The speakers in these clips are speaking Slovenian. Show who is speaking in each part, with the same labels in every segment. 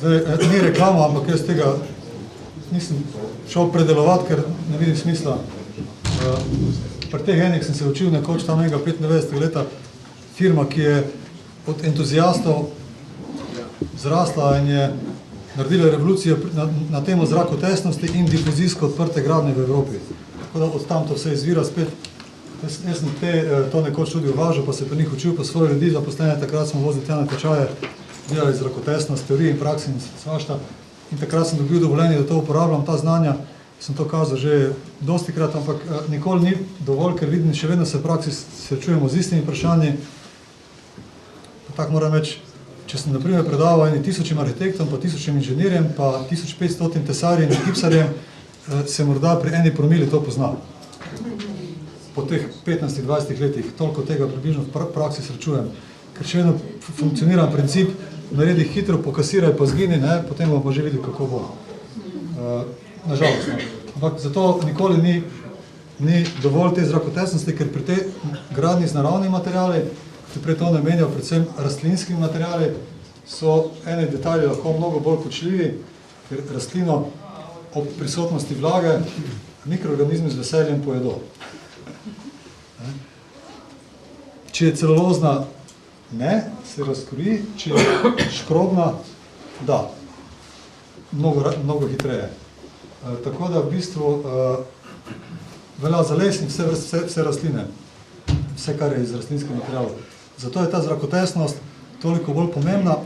Speaker 1: Zdaj, ni reklama, ampak jaz tega nisem šel predelovati, ker ne vidim smisla. Pri teh enih sem se učil nekoč tam 95. leta, firma, ki je od entuzijastov zrasla in je naredila revolucijo na temo zrakotesnosti in difuzijsko odprte gradnje v Evropi. Tako da od tam to vse izvira spet. Jaz sem to nekoč tudi uvažal, pa se pa njih učil, pa svoje ljudi zaposlene, takrat smo vozili tja na tečaje, delali zrakotesnost, teorije in praksi in svašta. In takrat sem dobil dovoljenje, da to uporabljam, ta znanja, sem to kazal že dostikrat, ampak nikoli ni dovolj, ker vidim, še vedno se v praksi srečujemo z istimi vprašanji. Tako moram reči, če sem naprimer predaval 1000 arhitektom, pa 1000 inženirjem, pa 1500 tesarjem in gipsarjem, se morda pri eni promili to pozna. Po teh 15-20 letih toliko tega približno v praksi srečujem, ker še vedno funkcionira princip, naredi hitro, pokasiraj pa zgini, potem bomo pa že videli, kako bo. Nažalost. Ampak zato nikoli ni dovolj te zrakotesnosti, ker pri tej gradnji z naravnimi materiali, ki prej to namenjajo predvsem rastlinskimi materiali, so ene detalji lahko mnogo bolj kočljivi, ker rastlino ob prisotnosti vlage mikroorganizmi z veseljem pojedo. Če je celulozna, ne, se razkroji, če je škrobna, da, mnogo hitreje. Tako da v bistvu velja za les in vse rastline, vse, kar je iz rastlinskih materialov. Zato je ta zrakotesnost toliko bolj pomembna,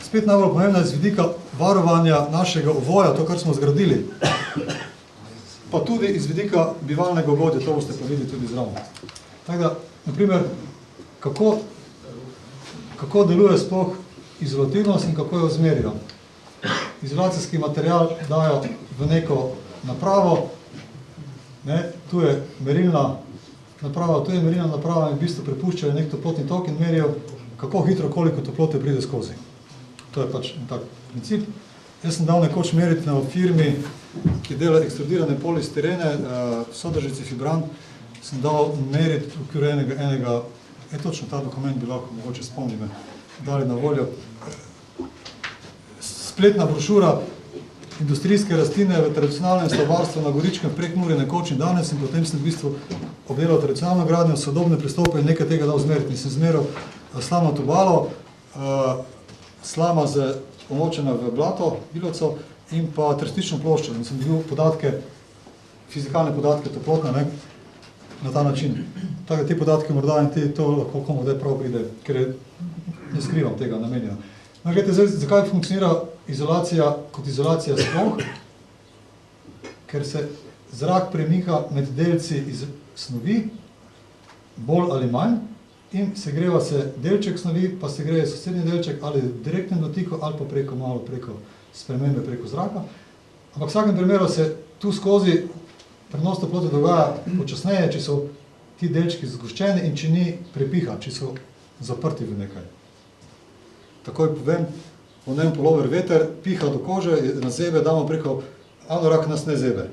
Speaker 1: spet najbolj pomembna iz vidika varovanja našega ovoja, to, kar smo zgradili, pa tudi iz vidika bivalnega ugodja, to boste pa videli tudi zraven. Tako da, naprimer, kako deluje sploh izolativnost in kako jo zmerijo. Izolacijski material dajo v neko napravo, tu je merilna naprava in v bistvu prepuščajo nek toplotni tok in merijo, kako hitro, koliko toplote pride skozi. To je pač tak princip. Jaz sem dal nekoč meriti na firmi, ki dela ekstrudirane polistirene, sodržici Fibran, sem dal meriti v okviru enega, točno ta dokument bi lahko mogoče spomni me, dali na voljo. Spletna brošura industrijske rastline v tradicionalnem slovarstvu na Goričkem prek Mure nekoč in danes in potem sem v bistvu obdelal tradicionalno gradnjo, sodobne pristope in nekaj tega dal zmeriti. In sem zmeril slamnato obalo, slama pomočena v blato, biloco in pa trstično ploščo. In sem dobil podatke, fizikalne podatke, toplotne, na ta način. Tako da te podatke morda in to lahko komu kdaj prav pride, ker ne skrivam tega namenjeno. No, gledajte, zdaj, zakaj funkcionira izolacija kot izolacija sploh? Ker se zrak premika med delci iz snovi, bolj ali manj, in segreva se delček snovi, pa segreje sosednji delček ali v direktnem dotiku, ali pa malo preko spremembe preko zraka. Ampak v vsakem primeru se tu skozi prenos toplote dogaja počasneje, če so ti delčki zgoščeni in če ni prepiha, če so zaprti v nekaj. Takoj povem, v njem polover veter, piha do kože, na zebe damo preko, anorak nas ne zebe.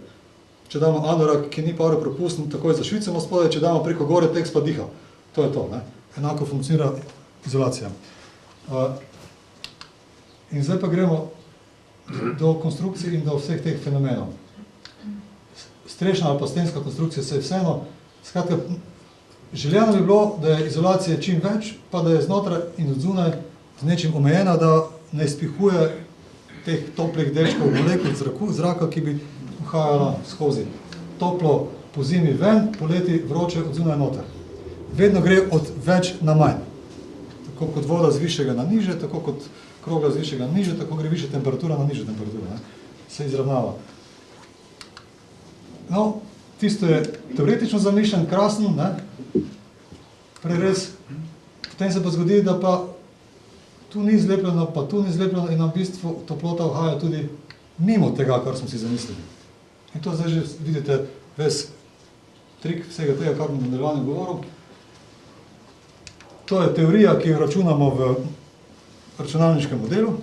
Speaker 1: Če damo anorak, ki ni paropropusten, takoj zašvicamo spodaj, če damo preko gore, tekst pa diha. To je to, enako funkcionira izolacija. In zdaj pa gremo do konstrukcij in do vseh teh fenomenov. Strešna ali pa stenska konstrukcija se je vseeno, skratka, željeno bi bilo, da je izolacija čim več, pa da je znotraj in odzunaj z nečim omejena, da ne izpihuje teh toplih delčkov molekul zraka, ki bi uhajala skozi. Toplo po zimi ven, poleti vroče odzunaj noter. Vedno gre od več na manj. Tako kot voda z višjega na niže, tako kot krogla z višjega na niže, tako gre višja temperatura na nižjo temperaturo. Se izravnava. No, tisto je teoretično zamišljen, krasen, prej res. Potem se pa zgodi, da pa tu ni zlepljeno, pa tu ni zlepljeno in v bistvu toplota uhaja tudi mimo tega, kar smo si zamislili. In to zdaj že vidite ves trik vsega tega, kar bom v nadaljevanju govoril. To je teorija, ki jo računamo v računalniškem modelu.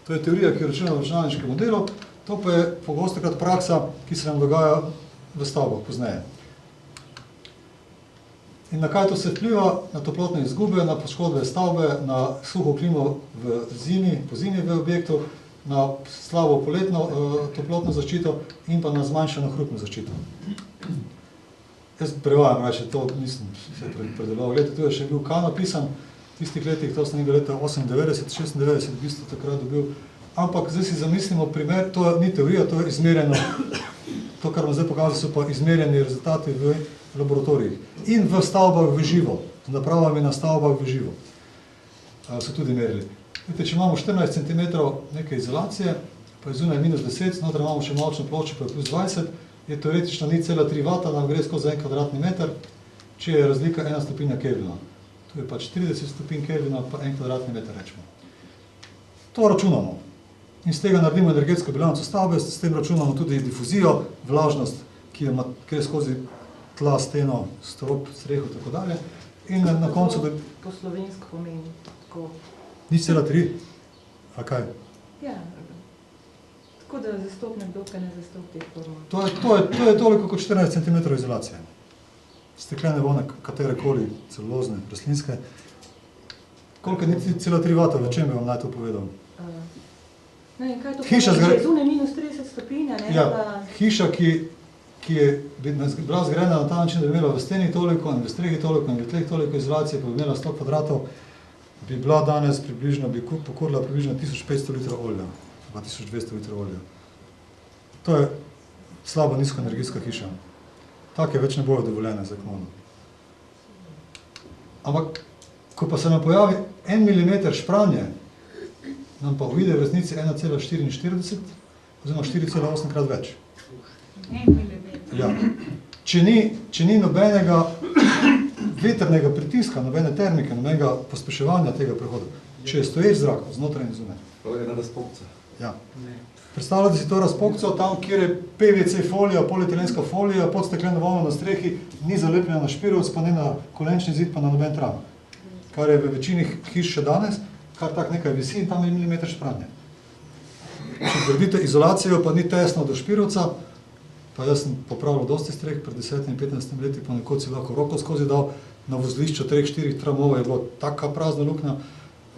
Speaker 1: To je teorija, ki jo računamo v računalniškem modelu. To pa je pogostokrat praksa, ki se nam dogaja v stavbah pozneje. In na kaj to se vpliva? Na toplotne izgube, na poškodbe stavbe, na suho klimo v zimi, po zimi v objektu, na slabo poletno toplotno zaščito in pa na zmanjšano hrupno zaščito. Jaz prevajam, reče, to nisem se predeloval. Glede, tu je še bil K napisan, v tistih letih, to sem nekaj leta 98, 96, v bistvu takrat dobil. Ampak zdaj si zamislimo primer, to ni teorija, to je izmerjeno, to, kar vam zdaj pokazal, so pa izmerjeni rezultati v laboratorijih. In v stavbah v živo, z napravami na stavbah v živo, so tudi merili. Vidite, če imamo 14 cm neke izolacije, pa je zunaj -10, znotraj imamo še močno ploščo, pa je +20, je teoretično 0,3 W, nam gre skozi 1 kvadratni meter, če je razlika 1 stopinja Kelvina. To je pač 30 stopinj Kelvina, pa 1 kvadratni meter rečemo. To računamo. In z tega naredimo energetsko bilanco stavbe, s tem računamo tudi difuzijo, vlažnost, ki je skozi tla, steno, strop, streho, tako dalje. In na koncu...
Speaker 2: Po slovensko pomeni tako...
Speaker 1: 0,3? A kaj?
Speaker 2: Ja, tako da zastopne dokaj ne zastop teh formul.
Speaker 1: To je toliko kot 14 cm izolacije. Steklene vone, katerekoli, celulozne, rastlinske. Koliko je 0,3 W, v čem bi vam naj to povedal?
Speaker 2: Ne, in kaj to pomeni, če je zunaj -30 stopinja, ne?
Speaker 1: Ja, hiša, ki je bila zgrajena na ta način, da bi imela v steni toliko, in v strehi toliko, in v tleh toliko izolacije, pa bi imela 100 kvadratov, bi bila danes približno, bi pokurila približno 1500 litrov olja, pa 1200 litrov olja. To je slaba nizkoenergijska hiša. Take več ne bojo dovoljene z zakonom. Ampak, ko pa se nam pojavi 1 mm špranje, nam pa uide v resnici 1,44, oziroma 4,8 krat več.
Speaker 3: 1 mm.
Speaker 1: Ja. Če ni nobenega vetrnega pritiska, nobene termike, nobenega pospeševanja tega prehoda, če je stoječ zrak, znotraj in zunaj.
Speaker 4: To je ena razpokca.
Speaker 1: Ja. Predstavljate si to razpokco, tam, kjer je PVC folija, polietilenska folija, pod stekleno volno na strehi, ni zalepljena na špirovc, pa ne na kolenčni zid, pa na noben tram. Kar je v večini hiš še danes, kar tak nekaj visi in tam je milimeter špranje. Če gradite izolacijo, pa ni tesno do špirovca, pa jaz sem popravljal dosti streh, pred 10-15 leti, ponekod si lahko roko skozi dal, na vozlišču 3-4 tramov je bilo taka prazna luknja,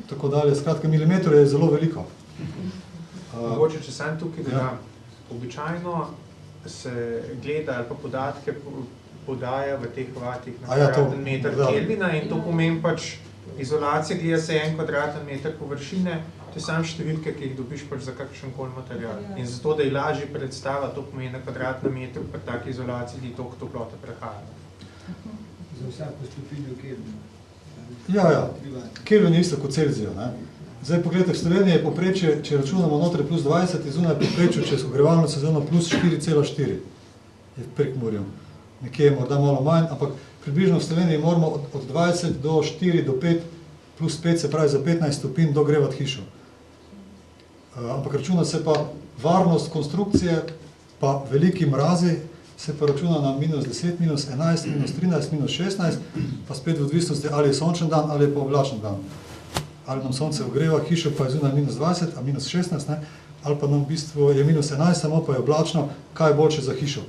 Speaker 1: tako dalje. Skratka, milimeter je zelo veliko.
Speaker 5: Mogoče, če sem tukaj, da običajno se gleda ali pa podatke podaja v teh vatih na kvadraten meter Kelvina in to pomeni pač izolacija, gleda se 1 kvadratni meter površine, to je sam številke, ki jih dobiš pač za kakšen koli material. In zato, da je lažje predstava, to pomeni na kvadratnem metru pri taki izolaciji, ki toliko toplote prehaja.
Speaker 6: Za vsako stopinjo Kelvina.
Speaker 1: Ja. Kelvin je isto kot Celzija, ne? Zdaj, pogledajte, v Sloveniji je poprečje, če računamo notri +20, je zunaj poprečju, če je ogrevalno sezono +4,4 je v Prekmurju. Nekje je morda malo manj, ampak približno v Sloveniji moramo od 20 do 4 do 5 +5, se pravi za 15 stopinj dogrevati hišo. Ampak računa se pa varnost konstrukcije, pa veliki mrazi, se pa računa na -10, -11, -13, -16, pa spet v odvisnosti, ali je sončen dan, ali je pa oblačen dan. Ali nam sonce ogreva, hišo pa je zunaj -20, a -16, ne? Ali pa nam v bistvu je -11, samo pa je oblačno, kaj je boljše za hišo.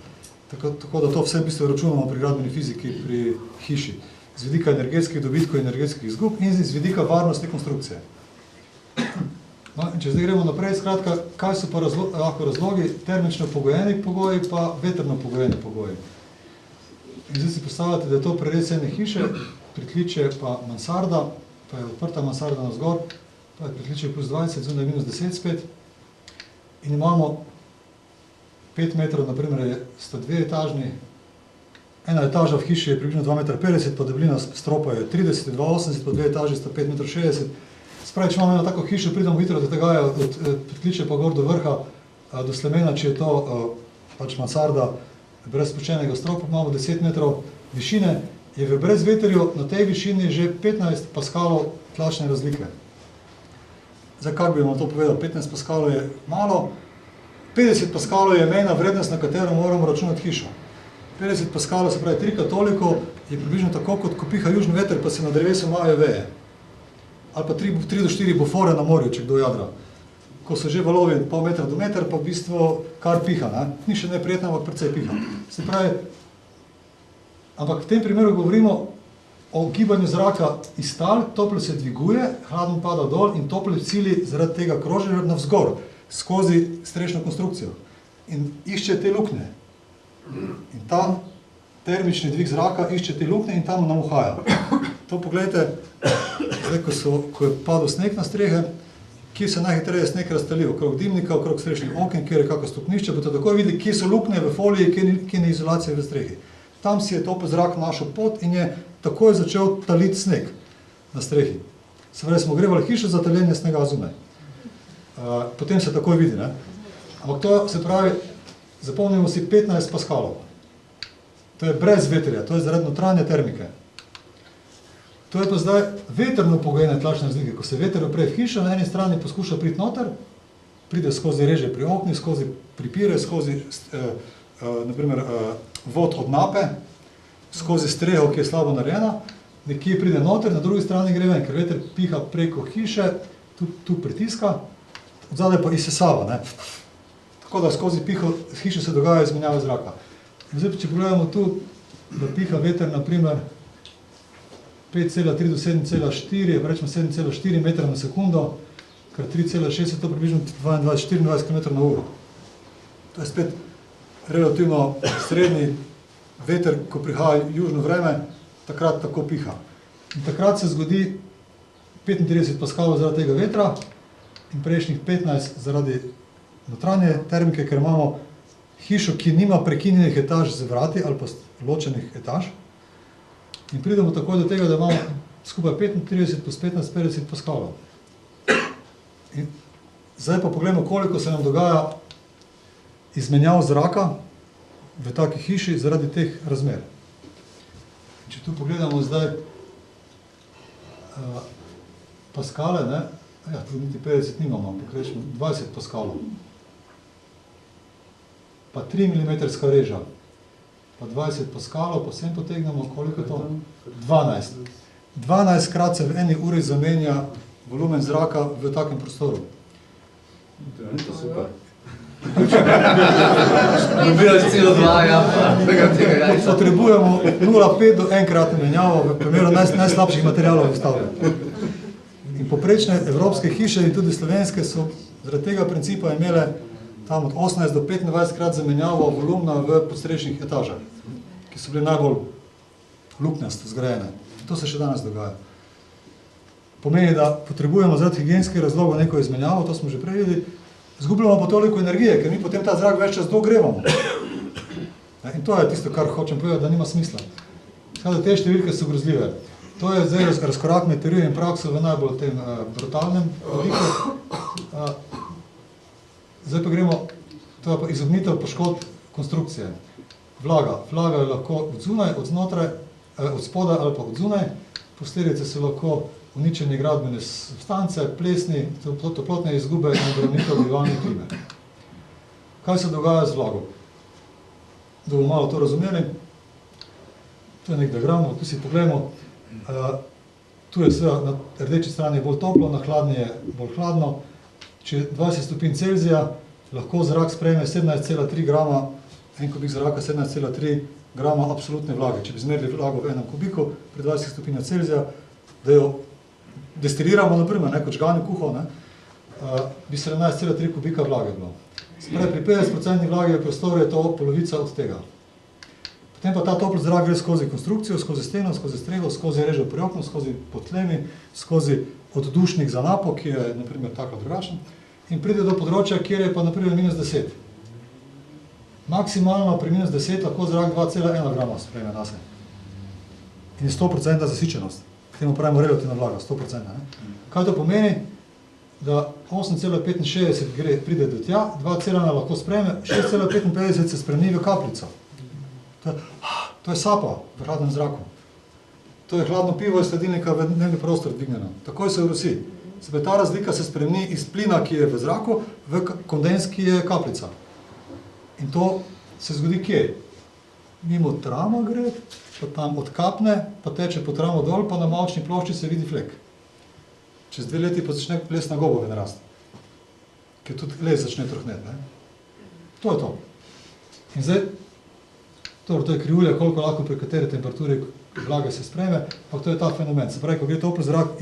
Speaker 1: Tako da to vse v bistvu računamo pri gradbeni fiziki, pri hiši. Z vidika energetskih dobitkov in energetskih izgub in z vidika varnosti konstrukcije. No, in če zdaj gremo naprej, skratka, kaj so pa lahko razlogi? Termično pogojeni pogoji, pa vetrno pogojeni pogoji. In zdaj si postavljate, da je to prerez ene hiše, pritličje pa mansarda, pa je odprta mansarda navzgor, pa je pritličje +20, zunaj -10 spet. In imamo 5 metrov, naprimer, sta 2 etažni, ena etaža v hiši je približno 2,50 m, pa debelina stropa je 30, 2,80 m, pa 2 etaži sta 5,60 m. Spravi, če imamo eno tako hišo, pridemo hitro do tega, od pritličja pa gor do vrha, do slemena, če je to pač mansarda brez spuščenega stropa, imamo 10 metrov višine, je v brezvetrju na tej višini že 15 paskalov tlačne razlike. Zdaj, kako bi vam to povedal? 15 paskalov je malo, 50 paskalov je mejna vrednost, na katero moramo računati hišo. 50 paskalov, se pravi trikrat toliko, je približno tako, kot ko piha južni veter, pa se na drevesu majajo veje. Ali pa 3 do 4 bufore na morju, če kdo jadra. Ko so že valovi pol metra do meter, pa v bistvu kar piha, ne? Ni še neprijetno, ampak precej piha. Se pravi, ampak v tem primeru govorimo o gibanju zraka iz tal, toplo se dviguje, hladen pada dol in toplo cili zaradi tega kroženja navzgor, skozi strešno konstrukcijo. In išče te luknje. In ta termični dvig zraka išče te luknje in tam nam uhaja. To pogledajte, zdaj, ko je padel sneg na strehe, kje se najhitreje sneg raztali, okrog dimnika, okrog strešnih oken, kjer je kako stopnišče, boste takoj videli, kje so luknje v foliji, kje je izolacija v strehi. Tam si je topel zrak našel pot in je takoj začel taliti sneg na strehi. Se pravi, smo ogrevali hišo za taljenje snega zunaj. Potem se takoj vidi, ne? Ampak to se pravi, zapomnimo si 15 paskalov. To je brez vetrja, to je zaradi notranje termike. To je pa zdaj vetrno pogojene tlačne razlike. Ko se veter opre v hišo, na eni strani poskuša priti noter, pride skozi reže pri okni, skozi pripire, skozi naprimer vod od nape, skozi streho, ki je slabo narejena, nekje pride noter, na drugi strani gre ven, ker veter piha preko hiše, tu pritiska, odzadaj pa izsesava, ne. Tako da skozi piho hiše se dogaja izmenjava zraka. In zdaj, če pogledamo tu, da piha veter, naprimer, 5,3 do 7,4, rečemo 7,4 metra na sekundo, kar 3,6 je to približno 22-24 km na uro. To je spet relativno srednji veter, ko prihaja južno vreme, takrat tako piha. In takrat se zgodi 35 paskalov zaradi tega vetra in prejšnjih 15 zaradi notranje termike, ker imamo hišo, ki nima prekinjenih etaž z vrati ali pa ločenih etaž. In pridemo takoj do tega, da imamo skupaj 35 plus 15, 50 paskalov. In zdaj pa pogledamo, koliko se nam dogaja izmenjav zraka v taki hiši zaradi teh razmer. Če tu pogledamo zdaj paskale, ne, ja, tu niti 50 nimamo, ampak rečemo 20 paskalov. Pa 3 mm reža. Pa 20 paskalov, pa vsem potegnemo, koliko je to? 12. 12 krat se v eni uri zamenja volumen zraka v takem prostoru.
Speaker 4: To je super. Dobijaš celo 2, ja, tega.
Speaker 1: Potrebujemo 0,5 do 1-kratno menjavo v primeru najslabših materialov v stavbi. In poprečne evropske hiše in tudi slovenske so zaradi tega principa imele tam od 18 do 25 krat zamenjavo volumna v podstrešnih etažah, ki so bile najbolj luknjasto zgrajene. To se še danes dogaja. Pomeni, da potrebujemo zaradi higienskih razlogov neko izmenjavo, to smo že prej videli, zgubljamo pa toliko energije, ker mi potem ta zrak več čas dogrevamo. In to je tisto, kar hočem povedati, da nima smisla. Skratka, te številke so grozljive. To je zdaj razkorak med teorijo in prakso v najbolj tem brutalnem obliku. Zdaj pa gremo, to je pa izognitev poškodb konstrukcije. Vlaga. Vlaga je lahko od zunaj, od znotraj, od spodaj ali pa od zunaj. Posledice so lahko uničenje gradbene substance, plesni, toplotne izgube in obremenitev bivalne klime. Kaj se dogaja z vlago? Da bomo malo to razumeli. Tu je nek diagram, tu si pogledamo. Tu je seveda na rdeči strani bolj toplo, na hladni je bolj hladno. Če je 20 stopinj Celzija, lahko zrak sprejme 17,3 grama, en kubik zraka 17,3 grama absolutne vlage. Če bi zmerili vlago v enem kubiku pri 20 stopinjah Celzija, da jo destiliramo, naprimer, kot žgani kuho, bi 17,3 kubika vlage bilo. Sprej, pri 50% vlage v prostoru je to polovica od tega. Potem pa ta topl zrak gre skozi konstrukcijo, skozi steno, skozi streho, skozi režo pri oknu, skozi potlemi, skozi oddušnik za napo, ki je, naprimer, tako drugačen, in pride do področja, kjer je pa, naprimer, -10. Maksimalno pri -10 lahko zrak 2,1 grama sprejme nase. In je 100% zasičenost. K temu pravimo relativna vlaga, 100%. Kaj to pomeni? Da 8,65 pride do tja, 2,1 lahko sprejme, 6,55 se spremeni v kapljico. To je sapa v hladnem zraku. To je hladno pivo iz hladilnika v dnevni prostor dvignjeno. Takoj se vrosi. Se pa ta razlika se spremeni iz plina, ki je v zraku, v kondens, ki je kapljica. In to se zgodi kje? Mimo trama gre, pa tam odkapne, pa teče po tramu dol, pa na mavčni plošči se vidi flek. Čez 2 leti pa začne les na gobove narasti. Ker tudi les začne trohneti. To je to. In zdaj, to je krivulja, koliko lahko pri kateri temperaturi vlage se spreme, pa to je ta fenomen. Se pravi, ko gre topli zrak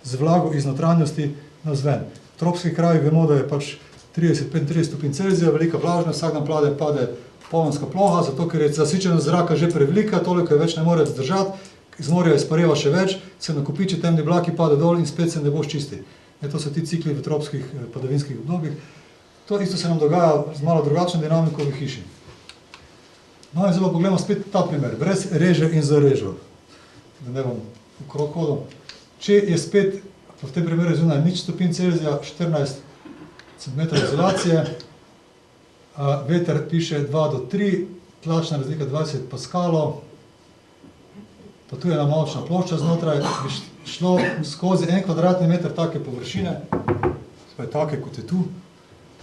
Speaker 1: z vlago iz notranjosti navzven. V tropskih krajih vemo, da je pač 30-35 stopinj Celzija, velika vlažnost, vsak dan pade polnska ploha, zato ker je zasičenost zraka že prevelika, toliko je več ne more zdržati, iz morja izpareva še več, se nakopiči temni oblaki, pade dol in spet se ne boš čisti. To so ti cikli v tropskih padavinskih obdobjih. To isto se nam dogaja z malo drugačno dinamiko v hiši. No in zdaj pa pogledamo spet ta primer, brez reže in za režo. Da ne bom okrog hodil. Če je spet, v tem primeru je zunaj 0 stopinj Celzija, 14 cm izolacije, veter piše 2 do 3, tlačna razlika 20 paskalov, pa tu je ena močna plošča znotraj, bi šlo skozi 1 kvadratni meter take površine, spaj take kot je tu,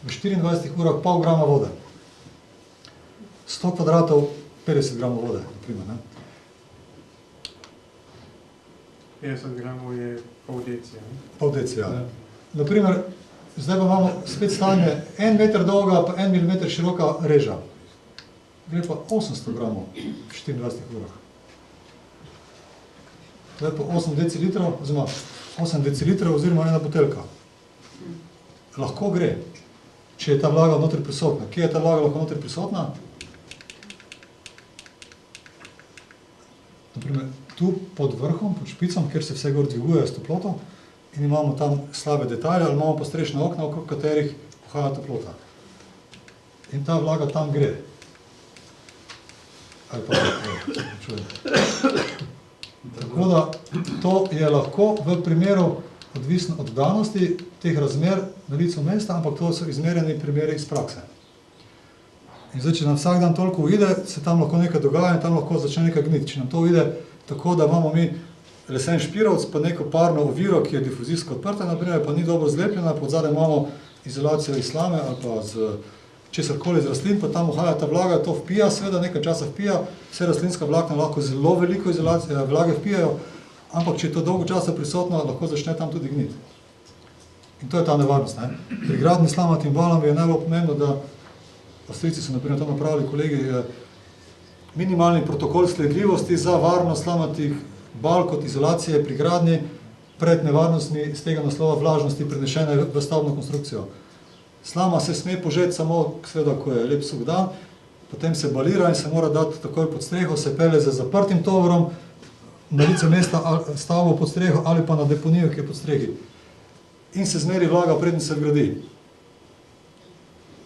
Speaker 1: v 24 urah pol grama vode. 100 kvadratov, 50 gramov vode, naprimer, ne?
Speaker 5: 50 gramov je pol decija.
Speaker 1: Pol decija, ja. Naprimer, zdaj pa imamo spet stanje 1 meter dolga pa 1 mm široka reža. Gre pa 800 gramov v 24 urah. To je pa 8 decilitrov, oziroma 8 decilitrov oziroma ena buteljka. Lahko gre, če je ta vlaga vnotri prisotna. Kje je ta vlaga lahko vnotri prisotna? Naprimer, tu pod vrhom, pod špicom, kjer se vse gor dviguje s toploto in imamo tam slabe detajle, ali imamo postrešne okna, okrog katerih pohaja toplota. In ta vlaga tam gre. Ali pa čujem. Tako da, to je lahko v primeru odvisno od danosti teh razmer na licu mesta, ampak to so izmerjeni primeri iz prakse. In zdaj, če nam vsak dan toliko uide, se tam lahko nekaj dogaja in tam lahko začne nekaj gniti. Če nam to uide tako, da imamo mi lesen špirovc, pa neko parno oviro, ki je difuzijsko odprta, naprimer, pa ni dobro zlepljena, pod zadaj imamo izolacijo iz slame ali pa z česarkoli z rastlin, pa tam uhaja ta vlaga, to vpija, seveda nekaj časa vpija, vse rastlinska vlakna lahko zelo veliko vlage vpijajo, ampak če je to dolgo časa prisotno, lahko začne tam tudi gniti. In to je ta nevarnost. Ne? Pri gradnji s slamatim valom je najbolj pomembno, da Avstrijci so naprimer to napravili kolegi, minimalni protokol sledljivosti za varnost slamatih bal kot izolacije pri gradnji pred nevarnostmi z tega naslova vlažnosti prenešene v stavbno konstrukcijo. Slama se sme požeti samo, seveda, ko je lep suh dan, potem se balira in se mora dati takoj pod streho, se pelje za zaprtim tovorom na lice mesta stavbo pod streho ali pa na deponijo, ki je pod strehi. In se zmeri vlaga, preden se vgradi.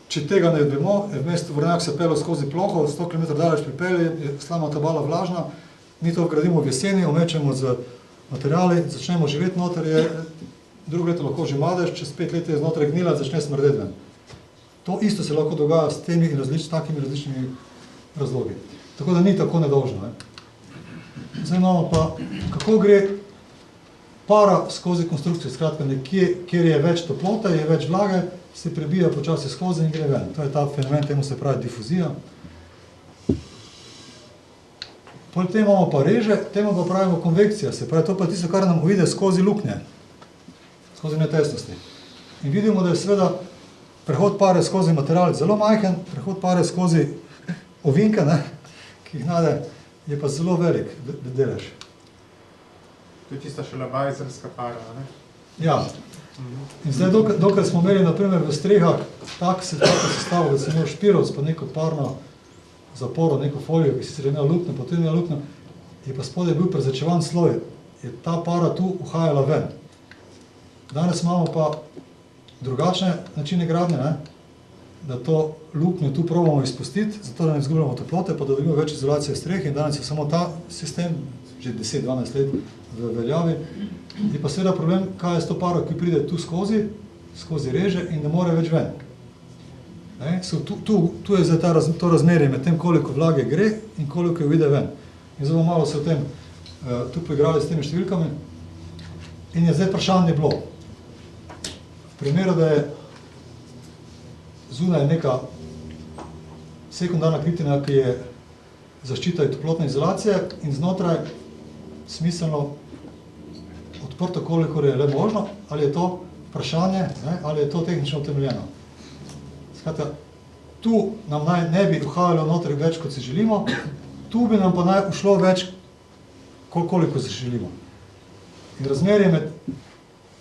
Speaker 1: Če tega ne vemo, vmes tovornjak se pelje skozi ploho, 100 km daleč pripelje, je slama ta bala vlažna, mi to vgradimo v jeseni, omečemo z materiali, začnemo živeti noter, je drugo leto lahko že madež, čez 5 let je znotraj gnila, začne smrdeti ven. To isto se lahko dogaja s temi in takimi različnimi razlogi. Tako da ni tako nedolžno. Zdaj imamo pa, kako gre para skozi konstrukcijo, skratka nekje, kjer je več toplote, je več vlage, se prebija počasi skozi in gre ven. To je ta fenomen, temu se pravi difuzija. Potem imamo pa reže, temu pa pravimo konvekcija, se pravi, to pa tisto, kar nam uide skozi luknje, skozi netesnosti. In vidimo, da je seveda prehod pare skozi material zelo majhen, prehod pare skozi ovinke, ki jih nade, je pa zelo velik delež.
Speaker 5: To je tista šalabajzerska para, ne?
Speaker 1: Ja. In zdaj, dokaj smo imeli, naprimer, v strehah tako sestavo, da se imel špirovc, pa neko parno zaporo, neko folijo, ki si se imel luknjo, potem imel luknjo, je pa spodaj bil prezračevan sloj, je ta para tu uhajala ven. Danes imamo pa drugačne načine gradnje, ne? Da to luknjo tu probamo izpustiti, zato da ne izgubljamo toplote, pa da dobimo več izolacije strehe in danes je samo ta sistem, že 10-12 let v veljavi. Je pa seveda problem, kaj je s to paro, ki pride tu skozi reže in ne more več ven. Tu je zdaj to razmerje med tem, koliko vlage gre in koliko je vide ven. In zelo malo se v tem tu poigrali s temi številkami. In je zdaj vprašanje bilo, v primeru, da je zunaj neka sekundarna kritina, ki je zaščita in toplotne izolacije in znotraj smiselno odprto, kolikor je le možno, ali je to vprašanje, ali je to tehnično utemeljeno. Skratka, tu nam naj ne bi uhajalo notri več, kot si želimo, tu bi nam pa naj ušlo več, koliko želimo. In razmerje med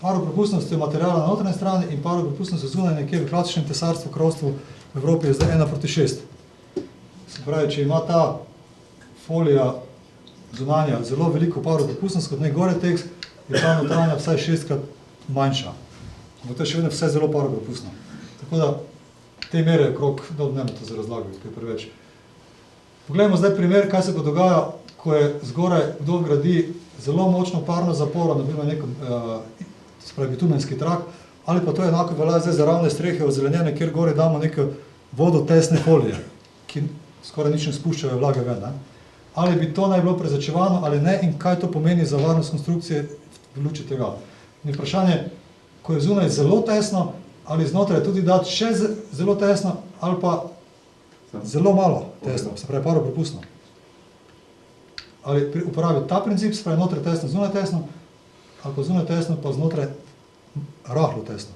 Speaker 1: paropropustnostjo materijala na notranji strani in paropropustnostjo zunaj nekje v klasičnem tesarstvu, krovstvu v Evropi je zdaj 1:6. Se pravi, če ima ta folija zunanja zelo veliko paropropustnost kot nek Gore-Tex, je ta notranja vsaj 6-krat manjša. Ampak to je še vedno vse zelo paropropustno. Tako da te mere okrog, ne to za razlago, kaj je preveč. Poglejmo zdaj primer, kaj se pa dogaja, ko je zgoraj kdo gradi zelo močno parno zaporo, naprimer nek bitumenski trak, ali pa to je enako velja zdaj za ravne strehe ozelenjene, kjer gore damo neke vodotesne folije, ki skoraj nič ne spuščajo vlage ven. Ne? Ali bi to naj bilo prezračevano ali ne in kaj to pomeni za varnost konstrukcije v luči tega. In vprašanje, ko je zunaj zelo tesno, ali znotraj tudi dati še zelo tesno, ali pa zelo malo tesno, se pravi paropropustno. Ali uporabiti ta princip, se pravi znotraj tesno, zunaj tesno, ali pa zunaj tesno, pa znotraj rahlo tesno.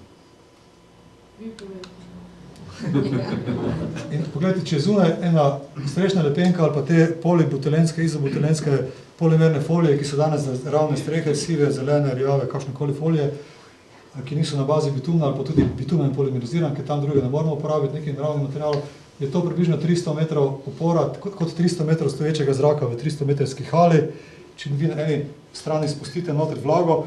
Speaker 1: In pogledajte, če je zunaj ena strešna lepenka ali pa te polibutelenske, izobutelenske polimerne folije, ki so danes ravne strehe, sive, zelene, rjave, kakšnekoli folije, ki niso na bazi bitumna ali pa tudi bitumen polimeriziran, ker tam druge ne moramo uporabiti neki naravni material, je to približno 300 metrov upora, kot 300 metrov stoječega zraka v 300 metrski hali. Če vi na eni strani spustite noter vlago,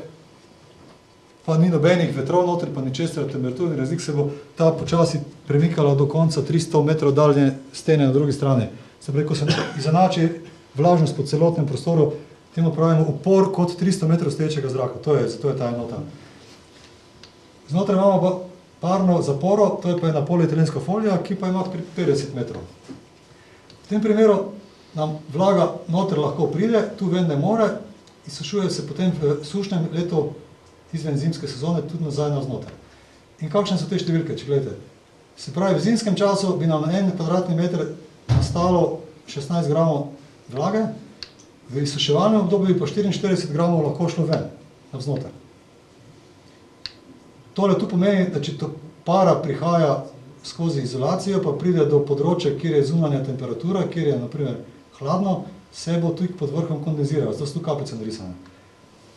Speaker 1: pa ni nobenih vetrov noter, pa ničesar temperaturni razlik, se bo ta počasi premikala do konca 300 metrov daljne stene na drugi strani. Se pravi, ko se izenači vlažnost po celotnem prostoru, temu pravimo upor kot 300 metrov stoječega zraka. Zato je ta enota. Znotraj imamo pa parno zaporo, to je pa ena polietilenska folija, ki pa ima 50 metrov. V tem primeru nam vlaga noter lahko pride, tu ven ne more, izsušuje se potem v sušnem letu izven zimske sezone tudi nazaj navznoter. In kakšne so te številke, če gledate? Se pravi, v zimskem času bi nam na 1 kvadratni meter nastalo 16 gramov vlage, v izsuševalnem obdobju bi pa 44 gramov lahko šlo ven, navznoter. Tole tu pomeni, da če to para prihaja skozi izolacijo, pa pride do področja, kjer je zunanja temperatura, kjer je, na primer, hladno, se bo tudi pod vrhom kondenziral, zato so tu kapljice narisane.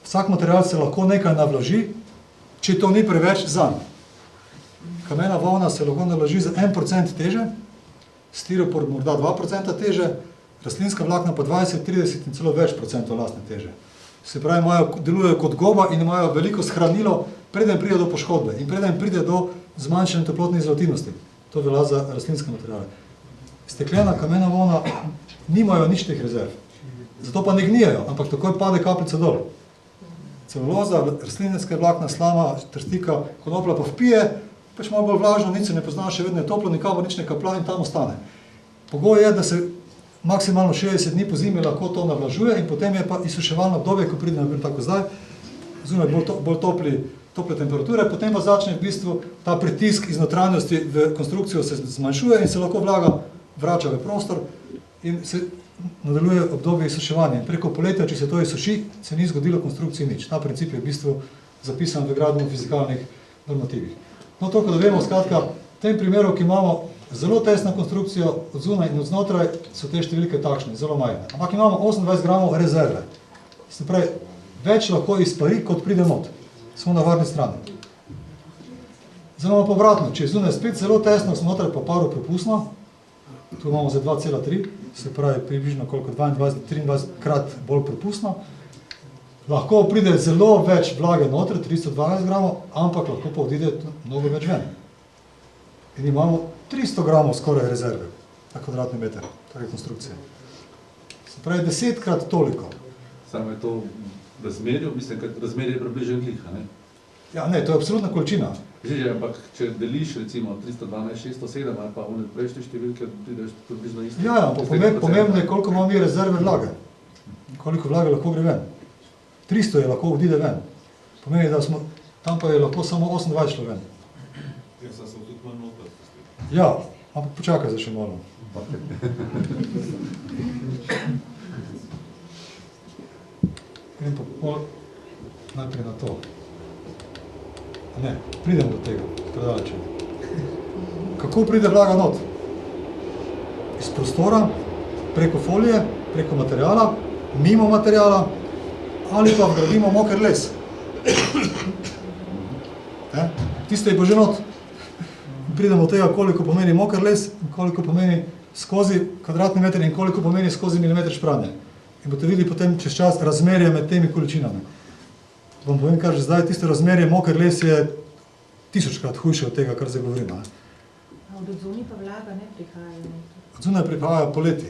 Speaker 1: Vsak material se lahko nekaj navlaži, če to ni preveč zanj. Kamena volna se lahko navlaži za 1% teže, stiropor morda 2% teže, rastlinska vlakna pa 20, 30 in celo več procentov lastne teže. Se pravi, delujejo kot goba in imajo veliko shranilo, preden pride do poškodbe in preden pride do zmanjšanja toplotne izolativnosti. To velja za rastlinske materiale. Steklena, kamena volna nimajo nič teh rezerv. Zato pa ne gnijejo, ampak takoj pade kapljica dol. Celuloza, rastlinske vlakna, slama, trstika, konoplja pa vpije, pač malo bolj vlažno, nič se ne pozna, še vedno je toplo, nikamor nič ne kaplja in tam ostane. Pogoj je, da se maksimalno 60 dni po zimi lahko to navlažuje in potem je pa izsuševalno obdobje, ko pride naprimer tako zdaj, zunaj bolj tople temperature, potem pa začne v bistvu ta pritisk iz notranjosti v konstrukcijo se zmanjšuje in se lahko vlaga vrača v prostor in se nadaljuje obdobje izsuševanja. In preko poletja, če se to izsuši, se ni zgodilo konstrukciji nič. Ta princip je v bistvu zapisan v gradbeno-fizikalnih normativih. No, toliko da vemo, skratka, v tem primeru, ki imamo zelo tesno konstrukcijo od zunaj in od znotraj, so te številke takšne, zelo majhne. Ampak imamo 28 gramov rezerve. Se pravi, več lahko izpari, kot pride not. Smo na varni strani. Zdaj imamo povratno, če je zunaj spet zelo tesno, znotraj pa paropropustno, tu imamo za 2,3, se pravi približno koliko 22-23 krat bolj propustno, lahko pride zelo več vlage noter, 312 gramov, ampak lahko pa odide mnogo več ven. In imamo 300 gramov skoraj rezerve na kvadratni meter, take konstrukcije. Se pravi 10-krat toliko.
Speaker 7: Samo je to razmerje, mislim, da razmerje je približno gliha, ne?
Speaker 1: Ja, ne, to je absolutna količina.
Speaker 7: Ampak če deliš recimo 312, 607 ali pa one prejšnje številke, prideš približno isto.
Speaker 1: Ja, pomembno je, koliko imamo mi rezerve vlage. Koliko vlage lahko gre ven. 300 je lahko odide ven. Pomeni, da smo, tam pa je lahko samo 28 šlo ven.
Speaker 8: Jaz sem tudi manj noter.
Speaker 1: Ja, ampak počakaj za še malo. Grem pa najprej na to. Ne, pridem do tega, predaleče. Kako pride vlaga not? Iz prostora, preko folije, preko materijala mimo materijala ali pa vgradimo moker les. Tiste je pa že not. Pridemo od tega, koliko pomeni moker les, koliko pomeni skozi kvadratni meter in koliko pomeni skozi milimeter špranje. In boste videli potem čez čas razmerje med temi količinami. Vam povem, kar že zdaj, tisto razmerje moker les je 1000-krat hujše od tega, kar zdaj govorimo.
Speaker 2: Od odzuni pa vlaga ne prihaja?
Speaker 1: Od zunaj prihaja poleti,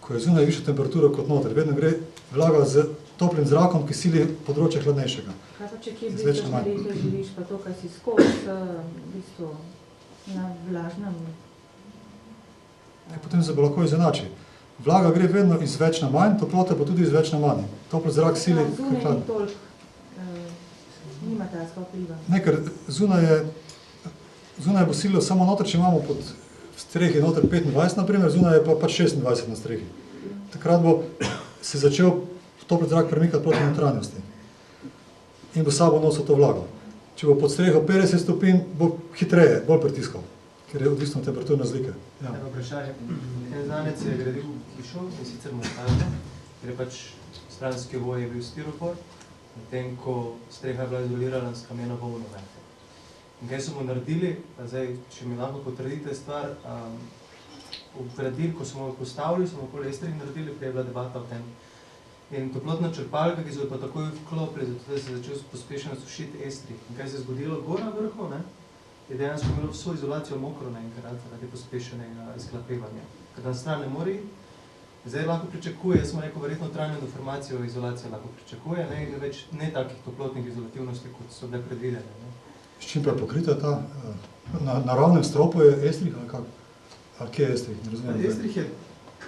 Speaker 1: ko je zunaj višja temperatura kot noter. Vedno gre vlaga z toplim zrakom, ki sili področje hladnejšega.
Speaker 2: Kaj pa če kje blizu šmerite živiš, pa to, kaj si skozi, v bistvu na vlažnem?
Speaker 1: Potem se bo lahko izenači. Vlaga gre vedno iz več na manj, toplota pa tudi iz več na manj. Topli zrak sili
Speaker 2: zunaj ni toliko, nima tazga vpliva.
Speaker 1: Ne, ker zunaj bo sililo samo noter, če imamo pod strehi noter 25, naprimer, zunaj je pa pač 26 na strehi. Takrat bo se začel topli zrak premikati proti notranjosti in bo sabo nosil to vlago. Če bo pod streho 50 stopinj, bo hitreje, bolj pritiskal, ker je odvisno od temperaturne razlike. Ja.
Speaker 9: Vprašanje. En znanec je gradil hišo, in sicer montažno, ker je pač stranski ovoj je bil stiropor, medtem ko streha je bila izolirana s kameno volno. In kaj so mu naredili, zdaj, če mi lahko potrdite stvar, ko smo jo postavili, smo okoli estrih naredili, prej je bila debata o tem. In toplotna črpalka, ki so jo pa takoj vklopili, zato da se je začel pospešeno sušiti estrih. In kaj se je zgodilo gor na vrhu, je dejansko imelo vso izolacijo mokro naenkrat, zaradi pospešenega izklapevanja. Ker na stran ne more iti. Zdaj lahko pričakuje, jaz smo rekel, verjetno trajno deformacijo izolacije lahko pričakuje, in več ne takih toplotnih izolativnosti, kot so bile predvidene.
Speaker 1: S čim pa je pokrita ta? Na ravnem stropu je estrih ali kako? Ali kje je estrih? Ne razumem.
Speaker 9: Estrih je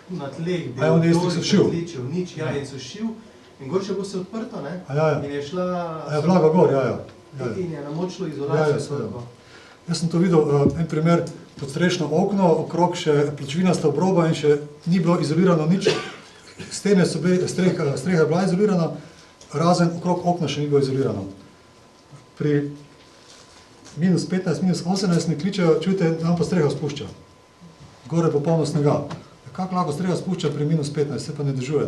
Speaker 9: na tleh,
Speaker 1: on estrih so šil?
Speaker 9: Nič, in so šil. In gor še bo se odprto, in je šla...
Speaker 1: vlaga gor,
Speaker 9: In je namočilo izolacijo.
Speaker 1: Jaz sem to videl, en primer, podstrešno okno, okrog še pločevinasta obroba in še ni bilo izolirano nič. Stene so bile, streha je bila izolirana, razen okrog okna še ni bilo izolirano. Pri minus 15, minus 18 mi kličejo, čujte, nam pa streha spušča. Gore popolno snega. Kako lahko streha spušča pri minus 15, se pa ne držuje,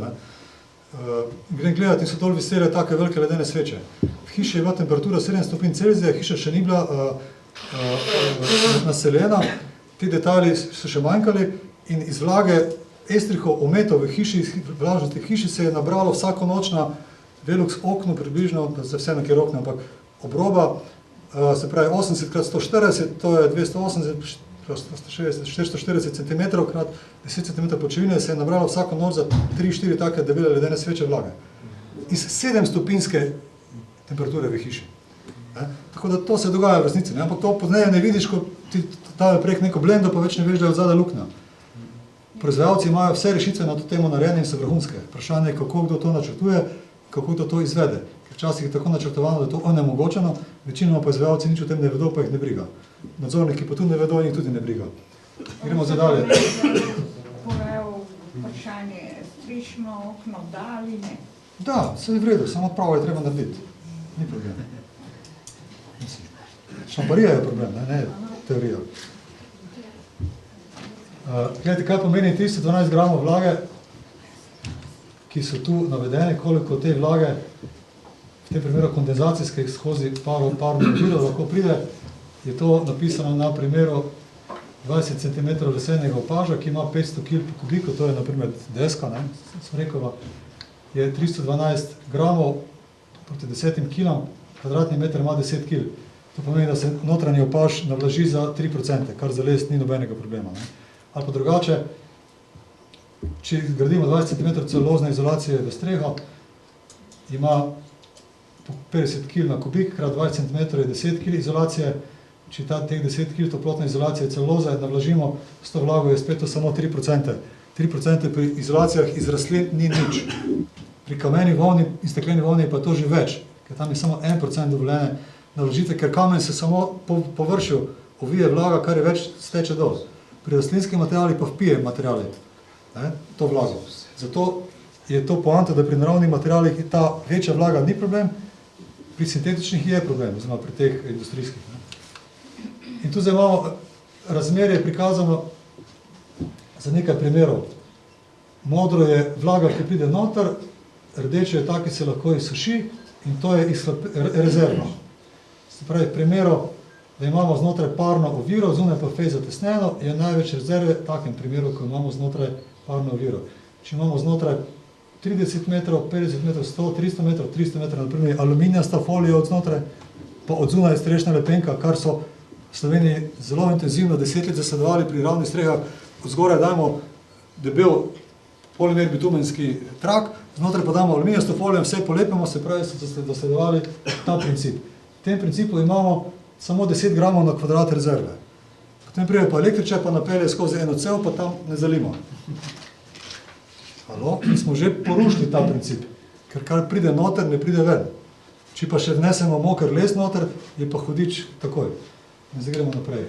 Speaker 1: Grem gledati, so dol visele take velike ledene sveče. V hiši je bila temperatura 7 stopinj Celzija, hiša še ni bila naseljena, ti detajli so še manjkali in iz vlage estrihov ometov v hiši, vlažnosti v hiši se je nabralo vsako noč na Velux okno približno, za vse na kjer okno, ampak obroba, se pravi 80x140, to je 280, 440 cm krat 10 cm počevine, se je nabralo vsako noč za 3-4 take debele ledene sveče vlage. Iz 7-stopinjske temperature v hiši. Tako da to se dogaja v resnici, ampak to pozneje ne vidiš, ko ti dajo prek neko blendo, pa več ne veš, da je odzadaj luknja. Proizvajalci imajo vse rešitve na to temo narejene in so vrhunske. Vprašanje je, kako kdo to načrtuje, kako kdo to izvede. Ker včasih je tako načrtovano, da je to onemogočeno, večinoma pa izvajalci nič o tem ne vedo, pa jih ne briga. Nadzorniki pa tudi ne vedo in jih tudi ne briga. Gremo zdaj dalje.
Speaker 3: Povejo vprašanje, strišno okno da ali ne?
Speaker 1: Da, vse je v redu, samo pravo je treba narediti. Ni problem. Šamparija je problem, ne teorija. Gledajte, kaj pomeni 312 gramov vlage, ki so tu navedene, koliko te vlage, v tem primeru kondenzacijske, skozi parno žilo lahko pride, je to napisano na primeru 20 cm lesenega opaža, ki ima 500 kg po kubiku, to je na primer deska, smrekova, je 312 gramov proti 10 kg, kvadratni meter ima 10 kg. To pomeni, da se notranji opaž navlaži za 3%, kar za les ni nobenega problema. Ali pa drugače, če gradimo 20 cm celulozne izolacije v streho, ima 50 kg na kubik, krat 20 cm je 10 kg izolacije, če teh 10 kg toplotne izolacije celuloze navlažimo, s to vlago je spet to samo 3%. 3% pri izolacijah iz rastlin ni nič. Pri kameni volni in stekleni volni je pa to že več, ker tam je samo 1% dovoljene navlažitve, ker kamen se samo po površju ovije vlaga, kar je več steče dol. Pri rastlinskih materialih pa vpije materiali, to vlago. Zato je to poanta, da pri naravnih materialih ta večja vlaga ni problem, pri sintetičnih je problem, oziroma pri teh industrijskih. In tu zdaj imamo razmerje prikazano za nekaj primerov. modro je vlaga, ki pride noter, rdeče je ta, ki se lahko izsuši in to je rezervno. Se pravi, v primeru, da imamo znotraj parno oviro, zunaj pa fez zatesnjeno, je največ rezerve v takem primeru, ko imamo znotraj parno oviro. Če imamo znotraj 30 metrov, 50 metrov, 100, 300 metrov, 300 metrov, naprimer aluminijasta folija od znotraj, pa od zunaj strešna lepenka, kar so v Sloveniji zelo intenzivno 10 let zasledovali pri ravnih strehah, od zgoraj dajmo debel polimer bitumenski trak, znotraj pa damo aluminijasto folijo in vse polepimo, se pravi, so zasledovali ta princip. V tem principu imamo samo 10 gramov na kvadrat rezerve. Potem prije pa električe, pa napelje skozi eno cev, pa tam ne zalimo. Halo? Mi smo že porušili ta princip, ker kar pride noter, ne pride ven. Če pa še vnesemo moker les noter, je pa hudič takoj. In zdaj gremo naprej.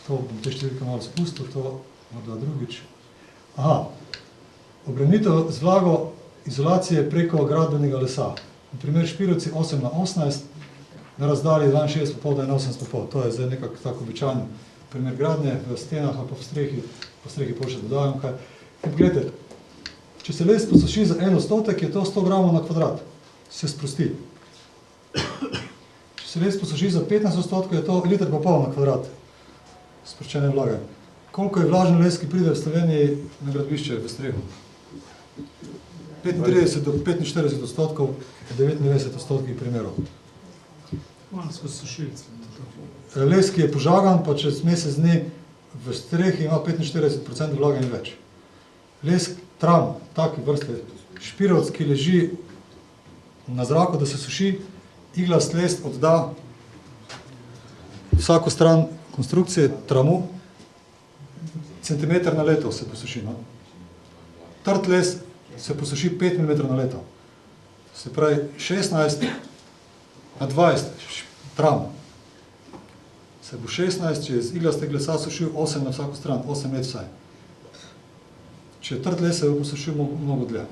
Speaker 1: To bom te številke malo spustil, to morda drugič. Aha, obremenitev z vlago izolacije preko gradbenega lesa. Na primer Špirovci 8x18, na razdalji 62,5 do 81,5. To je zdaj nekako tako običajno primer gradnje v stenah ali pa v strehi pol še dodajam kaj. In pogledajte, če se les posuši za 1 odstotek, je to 100 gramov na kvadrat. Se sprosti. Če se les posuši za 15 odstotkov, je to 1,5 litra na kvadrat. Sproščene vlage. Koliko je vlažen les, ki pride v Sloveniji na gradbišče v strehu? 35 do 45 odstotkov, 99 odstotkov primerov. Les, ki je požagan, pa čez mesec dni v strehi ima 45% vlage in več. Les tram, take vrste, špirovc, ki leži na zraku, da se suši, iglast les odda vsako stran konstrukcije tramu, centimeter na leto se posuši. No? Trd les se posuši 5 mm na leto. Se pravi 16 na 20 tram. Se bo 16, če je z iglastega lesa sušil 8 na vsako stran, 8 let vsaj. Če je trd les, se bo posušil mnogo dlje.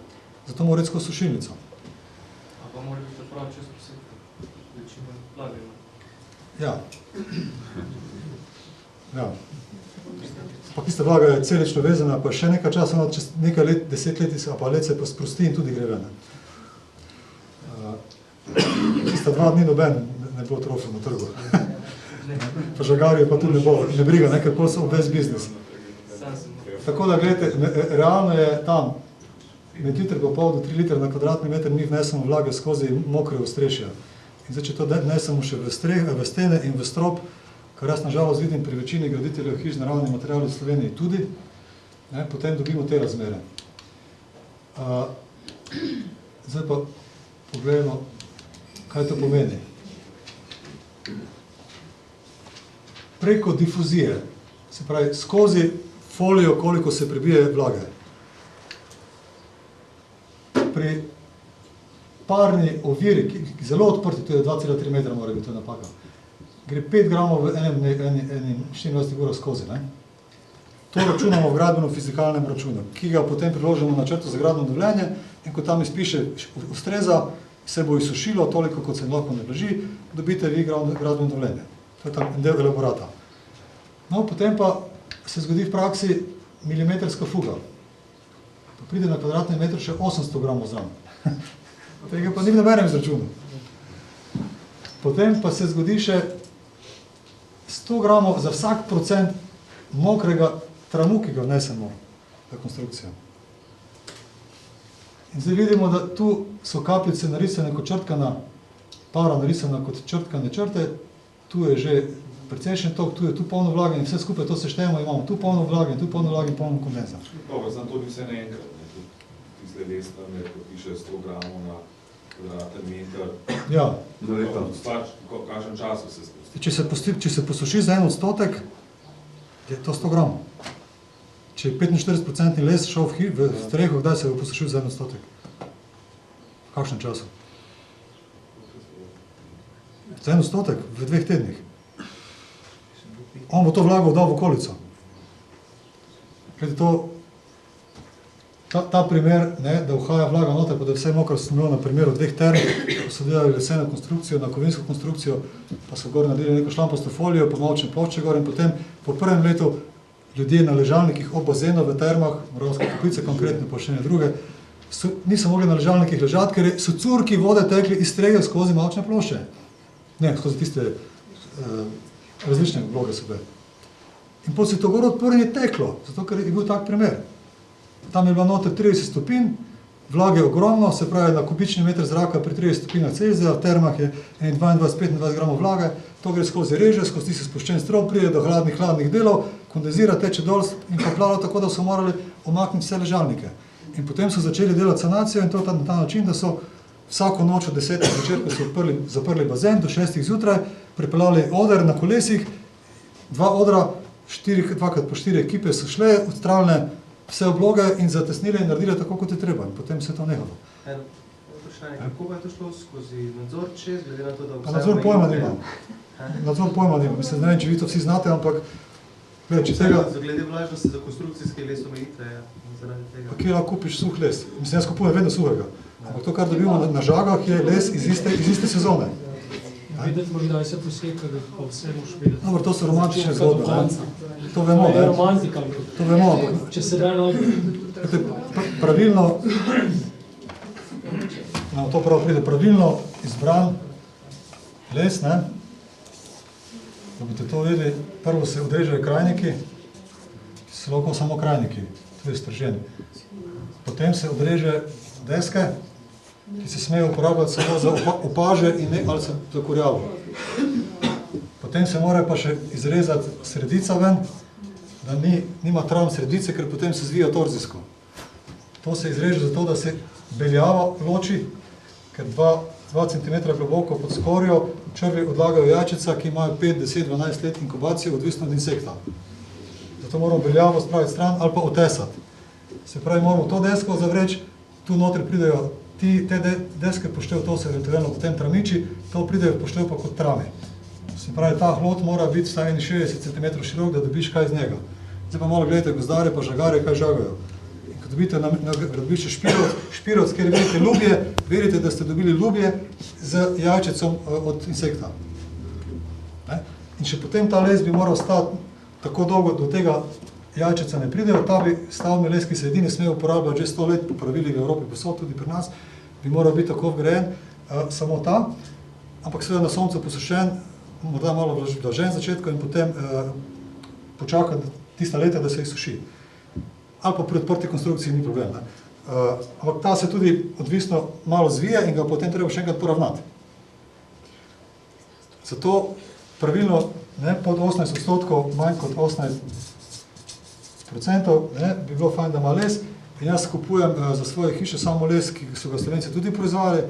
Speaker 1: Zato mora reči skozi sušilnico.
Speaker 9: A pa mora biti prav čez posebno, večino plavimo.
Speaker 1: Ja. Ja. Pa tista vlaga je celično vezana, pa še nekaj časa, čez nekaj let, 10 let, pa let se pa sprosti in tudi gre ven. Tista 2 dni noben ne bo trofil na trgu. Pa žagarje pa tudi ne briga, nekaj pol so obvez biznis. Tako da, gledajte, realno je tam med 1,5 do 3 litra na kvadratni meter mi vnesemo vlage skozi mokre ostrešja. In zdaj, če to vnesemo še v stene in v strop, kar jaz nažalost vidim pri večini graditeljev hiš naravnih materialov v Sloveniji tudi, ne, potem dobimo te razmere. Zdaj pa pogledamo, kaj to pomeni. Preko difuzije, se pravi skozi folijo, koliko se prebije vlage. Pri parni oviri, ki zelo odprti, to je 2,3 metra, mora biti to napaka, gre 5 gramov v enem 24 urah skozi. Ne? To računamo v gradbeno-fizikalnem računu, ki ga potem priložimo na črto za gradbeno dovoljenje in ko tam izpiše ustreza, se bo izsušilo toliko, kot se lahko ne blaži, dobite vi gradbeno dovoljenje. To je tam del elaborata. No, potem pa se zgodi v praksi milimetrska fuga. Pa pride na kvadratni metr še 800 gramov zraven. Tega pa ni v nobenem izračunu. Potem pa se zgodi še 100 gramov za vsak procent mokrega tramu, ki ga vnesemo v konstrukcijo. In zdaj vidimo, da tu so kapljice narisane kot črtkana, para narisana kot črtkane črte, tu je že precejšen tok, tu je tu polno vlage in vse skupaj to seštejemo, imamo tu polno vlage in tu polno vlage in polno kondenza.
Speaker 8: Dobro, znam to ni vse naenkrat, ne, tiste lesne, ko piše 100 gramov na kvadraten meter.
Speaker 1: Ja.
Speaker 8: V kakšnem času se spusti?
Speaker 1: Če se posuši za 1 odstotek, je to 100 gramov. Če je 45% les šel v streho, kdaj se bo posušil za 1 odstotek? V kakšnem času? Za 1 odstotek v 2 tednih. On bo to vlago dal v okolico. Ta primer, ne, da vhaja vlaga noter, pa da je vse mokro, sem imel na primeru 2 term, ko so delali leseno konstrukcijo, na kovinsko konstrukcijo, pa so gor naredili neko šlampasto folijo, pa malčne plošče gor in potem po prvem letu ljudje na ležalnikih ob bazenu v termah, Moravske Toplice konkretno, pa še ne druge, niso mogli na ležalnikih ležati, ker so curki vode tekli iz strehe skozi mavčne plošče. Ne, skozi tiste različne vloge so bile. In potem se to gor odprlo in je teklo, zato ker je bil tak primer. Tam je bilo noter 30 stopinj, vlage ogromno, se pravi na kubični meter zraka pri 30 stopinjah Celzija, v termah je 22-25 gramov vlage, to gre skozi reže, skozi tisti spuščen strop, pride do hladnih delov, kondenzira, teče dol in poplavlja tako, da so morali omakniti vse ležalnike. In potem so začeli delati sanacijo in to na ta način, da so vsako noč od 10. zvečer, ko so zaprli bazen, do 6. zjutraj, pripeljali oder na kolesih, 2 odra, 2x4 ekipe so šle, odstravljene vse obloge in zatesnile in naredile tako, kot je treba. In potem se je to nehalo.
Speaker 9: Kako pa je to šlo skozi nadzor čez, glede na to, da vse...
Speaker 1: Nadzor pojma nima. Nadzor pojma nima. Mislim, ne vem, če vi to vsi znate, ampak...
Speaker 9: Glede vlažnosti za konstrukcijske les omejitve, zaradi tega.
Speaker 1: Pa kje lahko kupiš suh les? Mislim, jaz kupujem vedno suhega. Ampak to, kar dobimo na žagah, je les iz iste sezone.
Speaker 6: Videti morda se poseka, da pa vse moš videti.
Speaker 1: Dobro, to so romantične zgodbe. To vemo,
Speaker 6: ne? To je romantika.
Speaker 1: To vemo.
Speaker 6: Če se da
Speaker 1: pravilno, to prav pride, pravilno izbran les, ne? Da boste to vedeli, prvo se odrežejo krajniki, ki so lahko samo krajniki, tudi strženi. Potem se odreže deske, ki se smejo uporabljati samo za opaže in ne ali za kurjavo. Potem se mora pa še izrezati sredica ven, da nima travm sredice, ker potem se zvija torzijsko. To se izreže zato, da se beljava loči, ker 2 cm globoko pod skorjo črvi odlagajo jajčica, ki imajo 5, 10, 12 let inkubacijo, odvisno od insekta. Zato moramo beljavo spraviti stran ali pa otesati. Se pravi, moramo to desko zavreči, tu notri pridejo te deske poštev, to se eventualno potem tramiči, to pridejo poštev pa kot trame. Se pravi, ta hlod mora biti vsaj 60 cm širok, da dobiš kaj iz njega. Zdaj pa malo gledajte gozdare pa žagare, kaj žagajo. In ko dobite na gradbišče špiroc, kjer vidite lubje, verite, da ste dobili lubje z jajčecom od insekta. In še potem ta les bi moral stati tako dolgo, do tega jajčeca ne pridejo, ta bi stavni les, ki se edini sme uporabljati že 100 let, po pravilih v Evropi, posod tudi pri nas, bi moral biti tako vgrajen, samo ta, ampak seveda na soncu posušen, morda malo vlažen začetku in potem počakati tista leta, da se jih suši. Ali pa pri odprti konstrukciji ni problem. Ampak ta se tudi odvisno malo zvije in ga potem treba še enkrat poravnati. Zato pravilno pod 18%, manj kot 18%, bi bilo fajn, da ima les. In jaz kupujem za svoje hiše samo les, ki so ga Slovenci tudi proizvajali,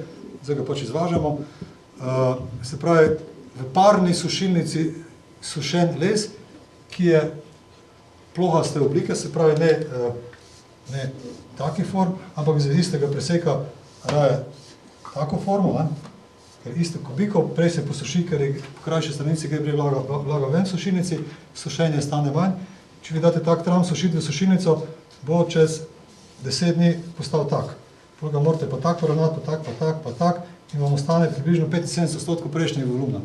Speaker 1: zdaj ga pač izvažamo. Se pravi, v parni sušilnici sušen les, ki je plohaste oblike, se pravi ne taki form, ampak iz istega preseka raje tako formo, ker isto kubiko, prej se posuši, ker je po krajši stranici gre vlaga ven v sušilnici, sušenje stane manj. Če vi date tak tram sušiti v sušilnico, bo čez 10 dni postal tak. Potem ga morate pa tak poravnati, pa tak in vam ostane približno 75% prejšnjega volumna.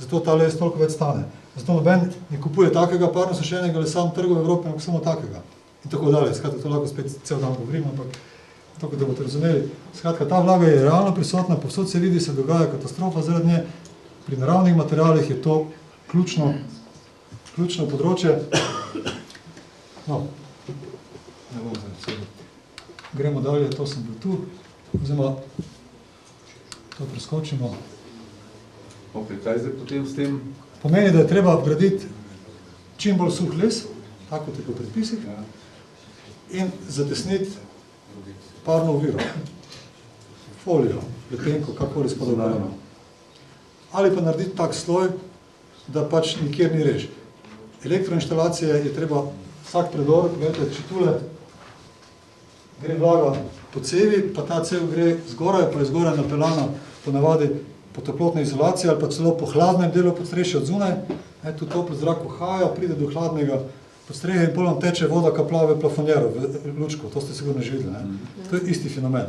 Speaker 1: Zato ta les toliko več stane. Zato noben ne kupuje takega parno sušenega lesa v trgu v Evropi, ampak samo takega. In tako dalje. Skratka, to lahko spet cel dan govorim, ampak tako, da boste razumeli. Skratka, ta vlaga je realno prisotna, povsod se vidi, se dogaja katastrofa zaradi nje. Pri naravnih materialih je to ključno področje. No, ne bom zdaj. Gremo dalje, to sem bil tu. Oziroma, to preskočimo.
Speaker 7: Ok, kaj zdaj potem s tem?
Speaker 1: Pomeni, da je treba vgraditi čim bolj suh les, tako kot je po predpisih, in zatesniti parno oviro, folijo, lepenko, kakor je spodobljeno. Ali pa narediti tak sloj, da pač nikjer ni rež. Elektroinštalacije je treba vsak predor, gledajte, če tule gre vlaga po cevi, pa ta cev gre zgoraj, pa je zgoraj napeljana ponavadi po toplotni izolaciji ali pa celo po hladnem delu podstrešja od zunaj. Tu topli zrak uhaja, pride do hladnega podstreha in potem teče voda, ka plave plafonjero v lučko. To ste sigurno že videli. To je isti fenomen.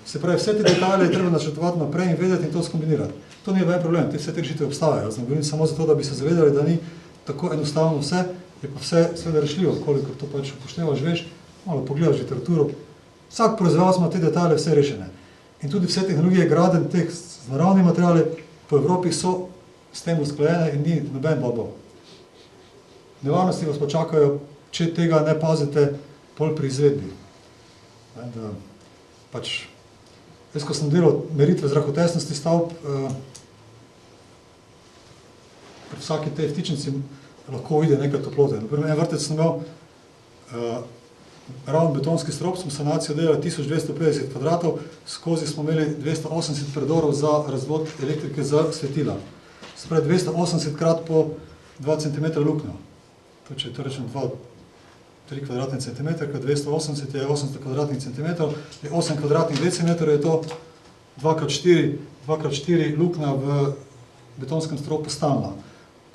Speaker 1: Se pravi, vse te detalje je treba načrtovati naprej in vedeti in to skombinirati. To ni noben problem, vse te rešitve obstajajo. Govorim samo zato, da bi se zavedali, da ni tako enostavno vse, je pa vse seveda rešljivo, koliko to pač upoštevaš, veš, malo pogledaš literaturo. Vsak proizvajalec ima te detalje vse rešene. In tudi vse tehnologije gradenj teh z naravnimi materiali po Evropi so s tem usklajene in ni noben bobo. Nevarnosti vas pa čakajo, če tega ne pazite pol pri izvedbi. Da, pač, jaz, ko sem delal meritve zrakotesnosti stavb, pri vsaki tej vtičnici lahko vidi nekaj toplote. Naprimer, en vrtec sem imel ravno betonski strop, smo sanacijo delali 1250 kvadratov, skozi smo imeli 280 predorov za razvod elektrike za svetila. Spred 280 krat po 2 cm luknjo. To, če to rečem 3 kvadratni centimeter, kad 280 je 800 kvadratnih centimetrov, je 8 kvadratnih decimetrov, je to 2x4 luknja v betonskem stropu stalna,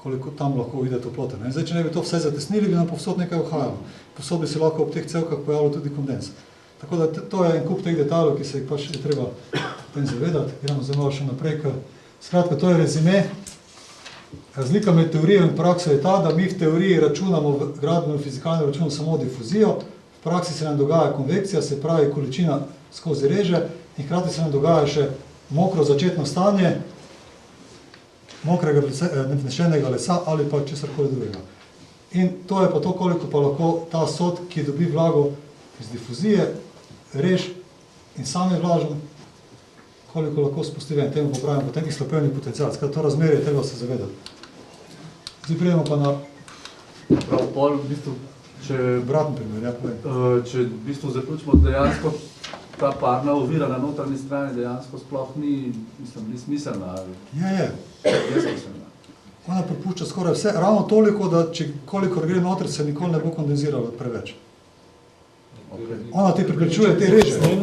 Speaker 1: koliko tam lahko vidi toplote. Zdaj, če ne bi to vse zatesnili, bi nam povsod nekaj uhajalo. Povsod bi se lahko ob teh cevkah pojavilo tudi kondens. Tako da to je en kup teh detaljev, ki se jih pač je treba tem zavedati. Gremo zdaj malo še naprej, ker skratka, to je rezime. Razlika med teorijo in prakso je ta, da mi v teoriji računamo, v gradbenem fizikalnem računu samo difuzijo, v praksi se nam dogaja konvekcija, se pravi količina skozi reže in hkrati se nam dogaja še mokro začetno stanje, mokrega vnešenega lesa ali pa česarkoli drugega. In to je pa to, koliko pa lahko ta sod, ki dobi vlago iz difuzije, rež in sam je vlažen, koliko lahko spusti ven, temu popravimo potem izhlapevni potencial. Skratka, to razmerje je treba se zavedati. Zdaj pridemo pa na
Speaker 7: Pol, v bistvu,
Speaker 1: obratni primer, ja, povem.
Speaker 7: Če v bistvu zaključimo, dejansko ta parna ovira na notranji strani dejansko sploh ni smiselna.
Speaker 1: Je.
Speaker 7: Je smiselna.
Speaker 1: Ona prepušča skoraj vse, ravno toliko, da če kolikor gre noter, se nikoli ne bo kondenziralo preveč. Ona ti preprečuje te reže,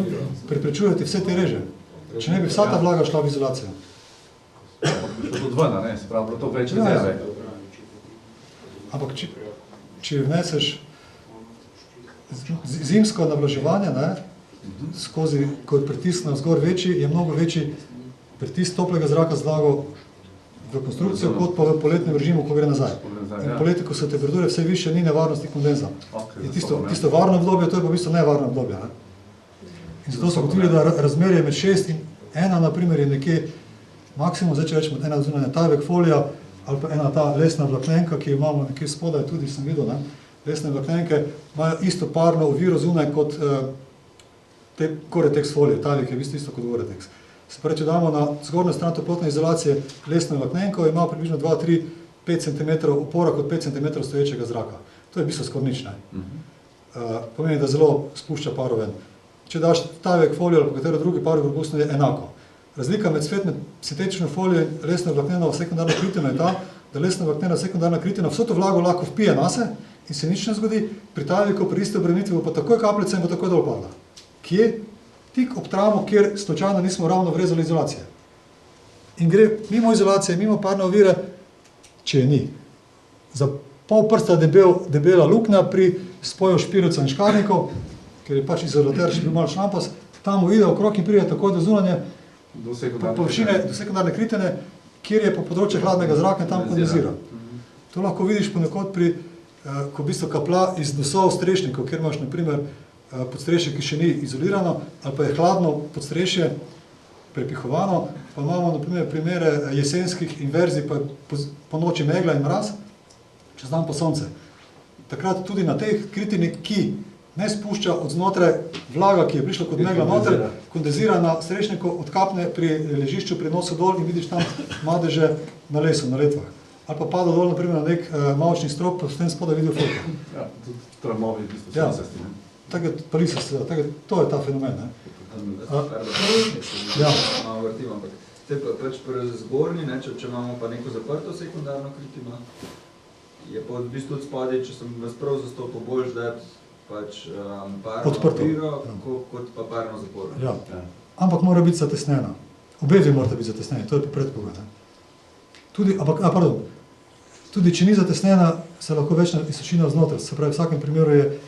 Speaker 1: preprečuje ti vse te reže. Če ne bi vsa ta vlaga šla v izolacijo.
Speaker 7: Bi šlo tudi ven, ne? Se pravi, bilo to več rezerve.
Speaker 1: Ampak če vneseš zimsko navlaževanje, skozi, ko je pritisk navzgor večji, je mnogo večji pritisk toplega zraka z vlago v konstrukcijo, kot pa v poletnem režimu, ko gre nazaj. In poleti, ko so temperature vse više, ni nevarnosti kondenza. In tisto varno obdobje, to je pa v bistvu nevarno obdobje. In zato so ugotovili, da razmerje med 6 in 1, na primer, je nekje maksimum, zdaj če rečemo, ena zunanja tajvek folija, ali pa ena ta lesna vlaknenka, ki jo imamo nekje spodaj, tudi sem videl, lesne vlaknenke imajo isto parno oviro zunaj kot te Goretex folije, tajvek je v bistvu isto kot Goretex. Se pravi, če damo na zgornjo stran toplotne izolacije lesno vlaknenko, ima približno 2, 3, 5 cm upora kot 5 cm stoječega zraka. To je v bistvu skoraj nič. Pomeni, da zelo spušča paro ven. Če daš tajvek folijo ali pa katero drugi paro propustno, je enako. Razlika med sintetično folijo in lesno vlakneno sekundarno kritino je ta, da lesno vlaknena sekundarna kritina vso to vlago lahko vpije nase in se nič ne zgodi, pri tajveku pri iste obremenitvi bo pa takoj kapljica in bo takoj dol padla. Kje? Tik ob tramo, kjer slučajno nismo ravno vrezali izolacije. In gre mimo izolacije, mimo parne ovire, če je ni. Za pol prsta debela luknja pri spoju špirovca in škarnikov, ker je pač izolater še bil malo šlampas, tam uide okrog in pride takoj do zunanje površine, do sekundarne kritine, kjer je po področje hladnega zraka in tam kondenzira. To lahko vidiš ponekod pri, ko v bistvu kapla iz nosov strešnikov, kjer imaš, na primer, podstrešje, ki še ni izolirano, ali pa je hladno podstrešje prepihovano, pa imamo, na primer, primere jesenskih inverzij, pa po noči megla in mraz, čez dan pa sonce. Takrat tudi na tej kritini, ki ne spušča od znotraj vlaga, ki je prišla kot megla noter, kondenzira na strešniku, odkapne pri ležišču, pri nosu dol in vidiš tam madeže na lesu, na letvah. Ali pa pada dol, na primer, na nek mavčni strop, pa s tem spodaj vidijo folka.
Speaker 7: Ja, tudi tramovi, v bistvu,
Speaker 1: ja.
Speaker 7: lisasti, ne?
Speaker 1: Pa lisasti, da. To je ta fenomen, ne?
Speaker 10: Ja. Malo vrtim, ampak te pač pri zgornji, ne, če imamo pa neko zaprto sekundarno kritino, je pa v bistvu od spodaj, če sem vas prav zastopil, boljš dati pač parno oviro, kot pa parno zaporo.
Speaker 1: Ja. Ampak mora biti zatesnjena. Obe morata biti zatesnjeni, to je pa predpogoj. Tudi če ni zatesnjena, se lahko večna izsušina znotraj. Se pravi, v vsakem primeru je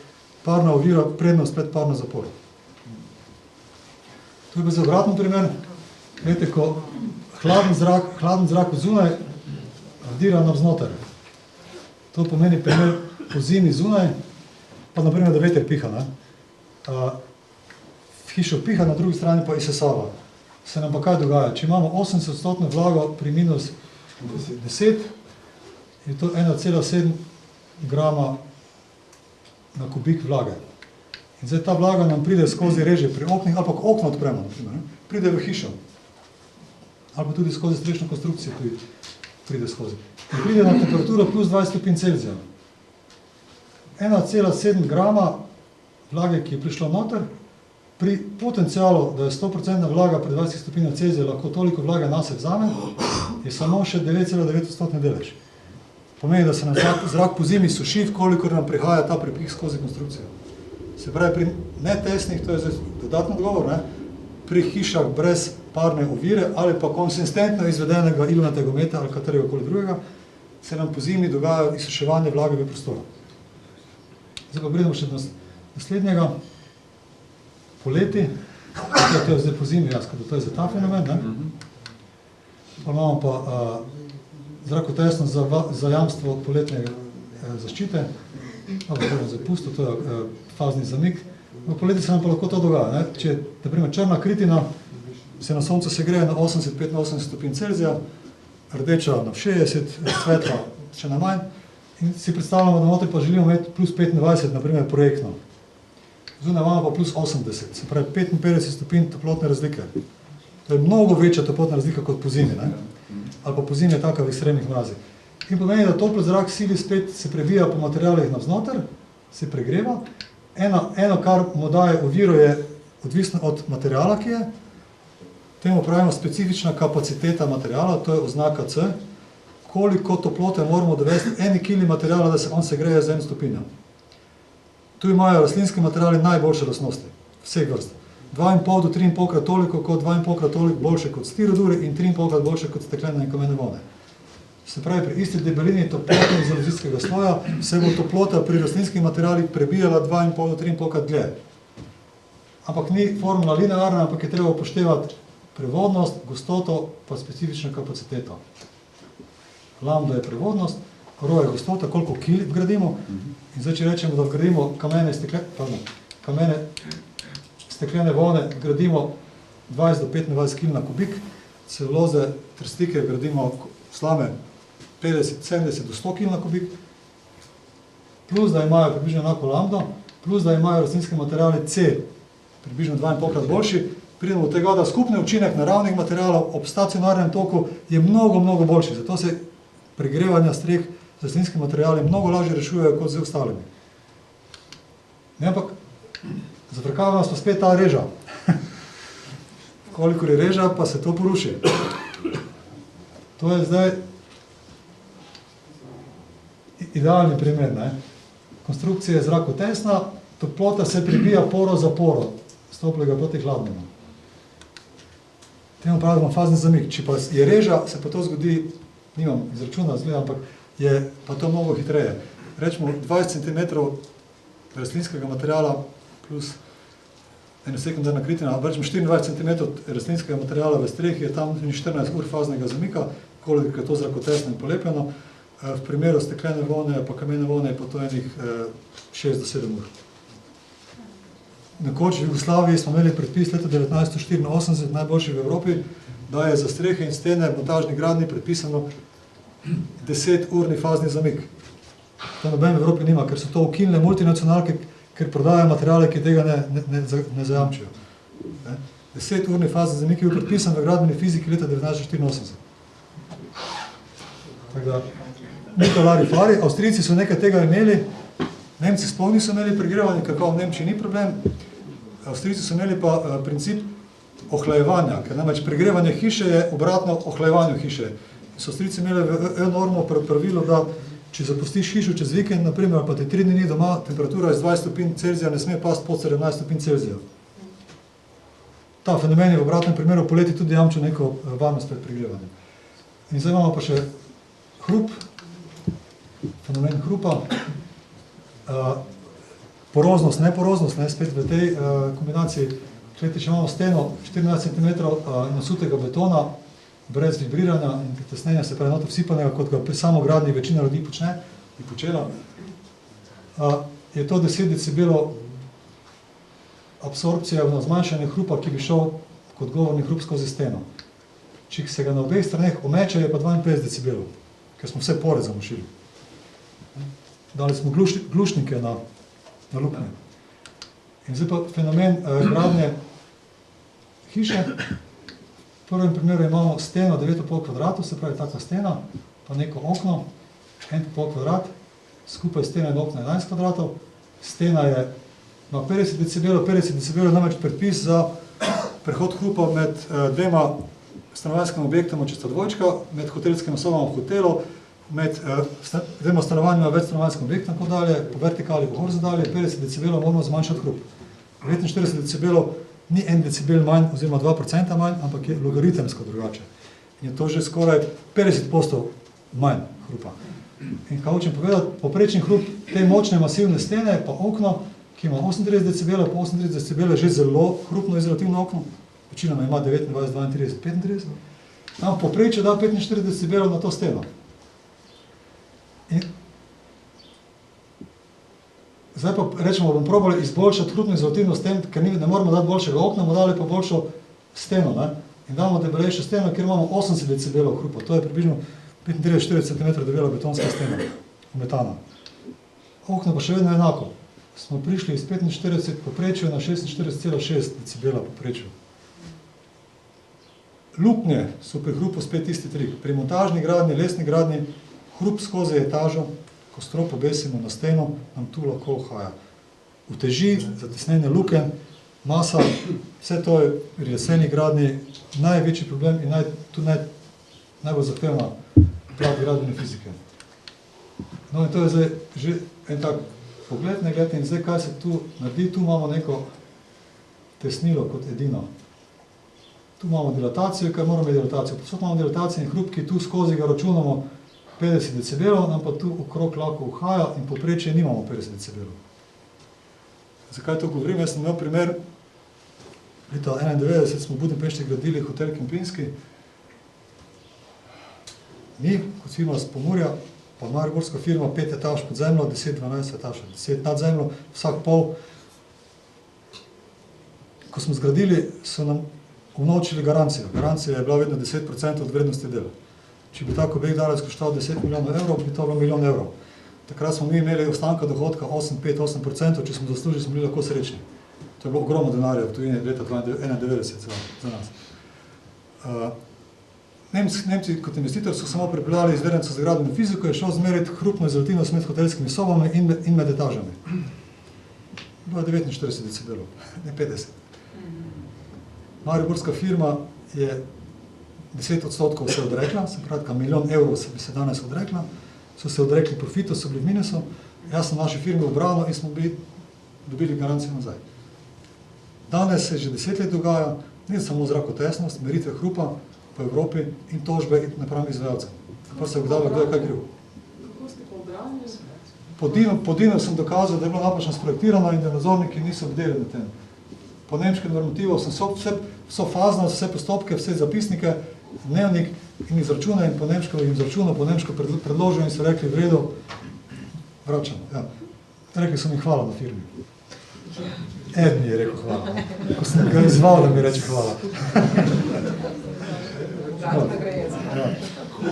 Speaker 1: parna ovira prednost pred parno zaporo. To je bil za obratni primer. Glede, ko hladen zrak zunaj radira navznoter. To pomeni primer po zimi zunaj, pa naprimer, da veter piha, ne? Hišo piha, na drugi strani pa izsesava. Se nam pa kaj dogaja? Če imamo 80% vlago pri minus 10, je to 1,7 grama na kubik vlage. In zdaj ta vlaga nam pride skozi reže pri oknih, ali pa okno odpremo, naprimer, pride v hišo. Ali pa tudi skozi strešno konstrukcijo pride skozi. In pride na temperaturo plus 20 stopinj Celzija. 1,7 grama vlage, ki je prišlo noter, pri potencialu, da je 100% vlaga pri 20 stopinjah Celzija lahko toliko vlage nase vzame, je samo še 9,9% delež. Pomeni, da se nam zrak po zimi suši, koliko nam prihaja ta prepih skozi konstrukcijo. Se pravi, pri netesnih, to je zdaj dodatno odgovor, ne? Pri hišah brez parne ovire ali pa konsistentno izvedenega ilovnatega meta ali katerega koli drugega, se nam po zimi dogaja izsuševanje vlage v prostoru. Zdaj pa pridemo še do naslednjega. Poleti, to je zdaj po zimi, to je za ta fenomen, ne? Pa imamo pa zrakotesno za jamstvo poletne zaščite, ali pa zapusto, to je fazni zamik. V poleti se nam pa lahko to dogaja, ne? Če, naprimer, črna kritina se na soncu segreje na 80-85 stopinj Celzija, rdeča na 60, svetla še na manj, in si predstavljamo, da notri pa želimo imeti plus 25, naprimer projektno. Zunaj imamo pa plus 80, se pravi 55 stopinj toplotne razlike. To je mnogo večja toplotna razlika kot po zimi, ne? Ali pa po zimi je taka v ekstremnih mrazih. In pomeni, da topli zrak sili spet se previja po materialih navznoter, se pregreva. Eno, kar mu daje oviro, je odvisno od materiala, ki je. Temu pravimo specifična kapaciteta materiala, to je oznaka C. Koliko toplote moramo dovesti eni kili materiala, da se on segreje za 1 stopinjo. Tu imajo rastlinski materiali najboljše lastnosti, vseh vrst. 2,5 do 3,5 krat toliko, kot 2,5 krat toliko boljše kot stirodure in 3,5 krat boljše kot steklene in kamene vode. Se pravi, pri isti debelini toplote izolizijskega sloja se bo toplota pri rastlinskih materialih prebijala 2,5 do 3,5 krat dlje. Ampak ni formula linearna, ampak je treba upoštevati prevodnost, gostoto pa specifično kapaciteto. Lambda je prevodnost, rho je gostota, koliko kil vgradimo. In zdaj, če rečemo, da vgradimo kamene steklene vode, vgradimo 20 do 25 kil na kubik, celuloze, trstike vgradimo slame 50, 70 do 100 kil na kubik, plus da imajo približno enako lambdo, plus da imajo rastlinski materiali C, približno 2,5 krat boljši, pridemo od tega, da skupni učinek naravnih materialov ob stacionarnem toku je mnogo, mnogo boljši. Zato se pregrevanja streh z rastlinskimi materiali mnogo lažje rešujejo kot z ostalimi. Ne, ampak zafrkava nas pa spet ta reža. Kolikor je reža, pa se to poruši. To je zdaj idealni primer, ne? Konstrukcija je zrakotesna, toplota se pribija poro za poro, z toplega proti hladnemu. Temu pravimo fazni zamik. Če pa je reža, se pa to zgodi, nimam izračuna, ampak je pa to mnogo hitreje. Rečemo 20 cm rastlinskega materiala plus ena sekundarna kritina, rečemo 24 cm rastlinskega materiala v strehi, je tam 14 ur faznega zamika, koliko je to zrakotesno in polepljeno. V primeru steklene vone pa kamene vone je pa to enih 6 do 7 ur. Nekoč v Jugoslaviji smo imeli predpis leta 1984, najboljši v Evropi, da je za strehe in stene v montažni gradnji predpisano 10-urni fazni zamik. To noben v Evropi nima, ker so to ukinile multinacionalke, ker prodajajo materiale, ki tega ne zajamčijo. 10-urni fazni zamik je bil predpisan v gradbeni fiziki leta 1984. Tako da, Niko Lari Fari, Avstrijci so nekaj tega imeli, Nemci sploh niso imeli pregrevanja, kako v Nemčiji ni problem. Avstrijci so imeli pa princip ohlajevanja, ker namreč pregrevanje hiše je obratno ohlajevanju hiše. So Avstrijci imeli enormno pravilo, da če zapustiš hišo čez vikend, naprimer, pa te 3 dni doma, temperatura iz 20 stopinj Celzija ne sme pasti pod 17 stopinj Celzija. Ta fenomen je v obratnem primeru poleti tudi jamčil neko varnost pred pregrevanjem. In zdaj imamo pa še hrup, fenomen hrupa, poroznost, neporoznost, spet v tej kombinaciji. Če imamo steno 14 cm nasutega betona, brez vibriranja in tesnenja, se pravi noto vsipanega, kot ga pri samogradnji večina ljudi počne in počela. je to 10 decibelov absorpcija na zmanjšanje hrupa, ki bi šel kot govorni hrup skozi steno. Če se ga na obeh straneh omeče, je pa 52 decibelov, ker smo vse pore zamošili. Dali smo glušnike na luknje. In zdaj pa fenomen gradnje hiše. V prvem primeru imamo steno 9,5 kvadratov, se pravi taka stena, pa neko okno, 1,5 kvadrat, skupaj stena in okno 11 kvadratov. Stena je na 50 decibelov, 50 decibelov je namreč predpis za prehod hrupa med dvema stanovanjskima objektoma, če sta dvojčka, med hotelskimi sobama v hotelu, med dvema stanovanjima več stanovanjskim objektom, po dalje, po vertikali, po horizontali, 50 decibelov moramo zmanjšati hrup. 49 decibelov ni 1 decibel manj, oziroma 2% manj, ampak je logaritemsko drugače. In je to že skoraj 50% manj hrupa. In kaj hočem povedati, poprečni hrup te močne masivne stene, pa okno, ki ima 38 decibelov, pa 38 decibelov je že zelo hrupno izolativno okno, večinoma ima 29, 32, 35, tam poprečje da 45 decibelov na to steno. In zdaj pa rečemo, bom probali izboljšati hrupno izolativno sten, ker ne moramo dati boljšega okna, bomo dali pa boljšo steno, ne? In damo debelejšo steno, kjer imamo 80 decibelov hrupa, to je približno 35-40 cm debela betonska stena, metana. Okno pa še vedno enako. Smo prišli iz 45 poprečju na 46,6 decibela poprečju. Luknje so pri hrupu spet isti trik. Pri montažni gradnji, lesni gradnji, hrup skozi etažo, ko strop obesimo na steno, nam tu lahko uhaja. Uteži, zatesnjenje luken, masa, vse to je pri leseni gradnji največji problem in najbolj zahtevna plat gradbene fizike. No in to je zdaj že en tak pogled, ne glede, in zdaj kaj se tu naredi, tu imamo neko tesnilo kot edino. Tu imamo dilatacijo, ker moramo imeti dilatacijo. Posod imamo dilatacijo in hrup, ki tu skozi ga računamo 50 decibelov, nam pa tu okrog lahko uhaja in poprečje nimamo 50 decibelov. Zakaj to govorim? Jaz sem imel primer, leta 1991 smo v Budimpešti gradili hotel Kempinski. Mi, kot firma z Pomurja, pa mariborska firma, 5 etaž pod zemljo, 10-12 etaž, 10 nad zemljo, vsak pol. Ko smo zgradili, so nam unovčili garancijo. Garancija je bila vedno 10% od vrednosti dela. Če bi tako objekt danes koštal 10 milijonov evrov, bi to bilo 1 milijon evrov. Takrat smo mi imeli ostanka dohodka 8-5-8%, če smo zaslužili, smo bili lahko srečni. To je bilo ogromno denarja v tujini leta 1991 za nas. Nemci kot investitor so samo pripeljali izvedenca za gradbeno fiziko, je šel zmeriti hrupno izolativnost med hotelskimi sobami in med etažami. Bilo je 49 decibelov, ne 50. Mariborska firma je 10% se odrekla, se pravi, 1 milijon evrov bi se danes odrekla, so se odrekli profitu, so bili v minusu, jaz sem naši firmi obravno in smo dobili garancijo nazaj. Danes se že 10 let dogaja, ni samo zrakotesnost, meritve hrupa po Evropi in tožbe napram izvajalcem. Pa se je ugotavljalo, kdo je kaj kriv.
Speaker 11: Kako ste pa obranili?
Speaker 1: Po Dinu sem dokazal, da je bilo napačno sprojektirano in da nadzorniki niso bdeli na tem. Po nemškem normativu sem vso fazno, vse postopke, vse zapisnike, dnevnik in izračune in po nemško jim izračunal, po nemško predložil in so rekli, v redu, vračamo. Ja. Rekli so mi hvala na firmi. Ed mi je rekel hvala. Ko sem ga izval, da mi reče hvala.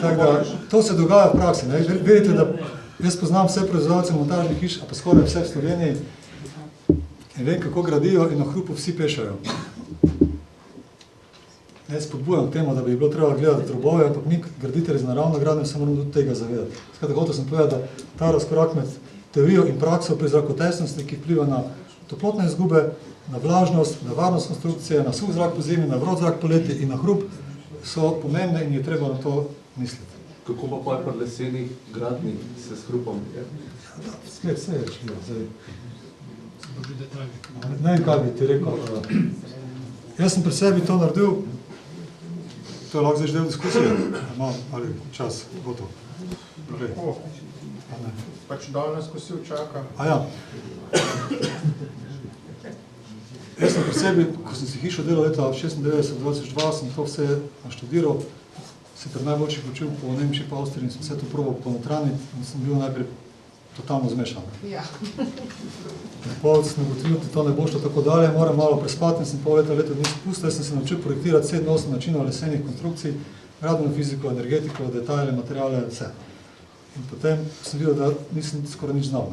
Speaker 1: Tako da, to se dogaja v praksi. Ne? Vedite, da jaz poznam vse proizvajalce montažnih hiš, a pa skoraj vse v Sloveniji in vem, kako gradijo in na hrupu vsi pešajo. Jaz spodbujam k temu, da bi bilo treba gledati drobove, ampak mi graditelji z naravno gradnjo se moramo tudi tega zavedati. Skratka, hotel sem povedati, da ta razkorak med teorijo in prakso pri zrakotesnosti, ki vpliva na toplotne izgube, na vlažnost, na varnost konstrukcije, na suh zrak po zimi, na vrod zrak poleti in na hrup, so pomembne in je treba na to misliti.
Speaker 7: Kako pa pri lesenih gradnjih se s hrupom?
Speaker 1: Sled, vse je šlo. Ne vem, kaj bi ti rekel. Jaz sem pri sebi to naredil, to je lahko zdaj del diskusije, ali čas, gotov.
Speaker 5: Pač dol nas kosil čaka.
Speaker 1: Ja. Jaz sem pri sebi, ko sem si hišo delal leta 96-2002, sem to vse naštudiral, se pri najboljših učil po Nemčiji, po Avstriji in sem vse to probal ponotraniti in sem bil najprej totalno zmešano.
Speaker 11: Ja.
Speaker 1: Potem sem ugotovil, da to ne bo šlo tako dalje, moram malo prespati in sem pol leto dni spustil, sem se naučil projektirati 7-8 načinov lesenih konstrukcij, gradbeno fiziko, energetiko, detajle, materiale, vse. In potem sem videl, da nisem skoraj nič znal.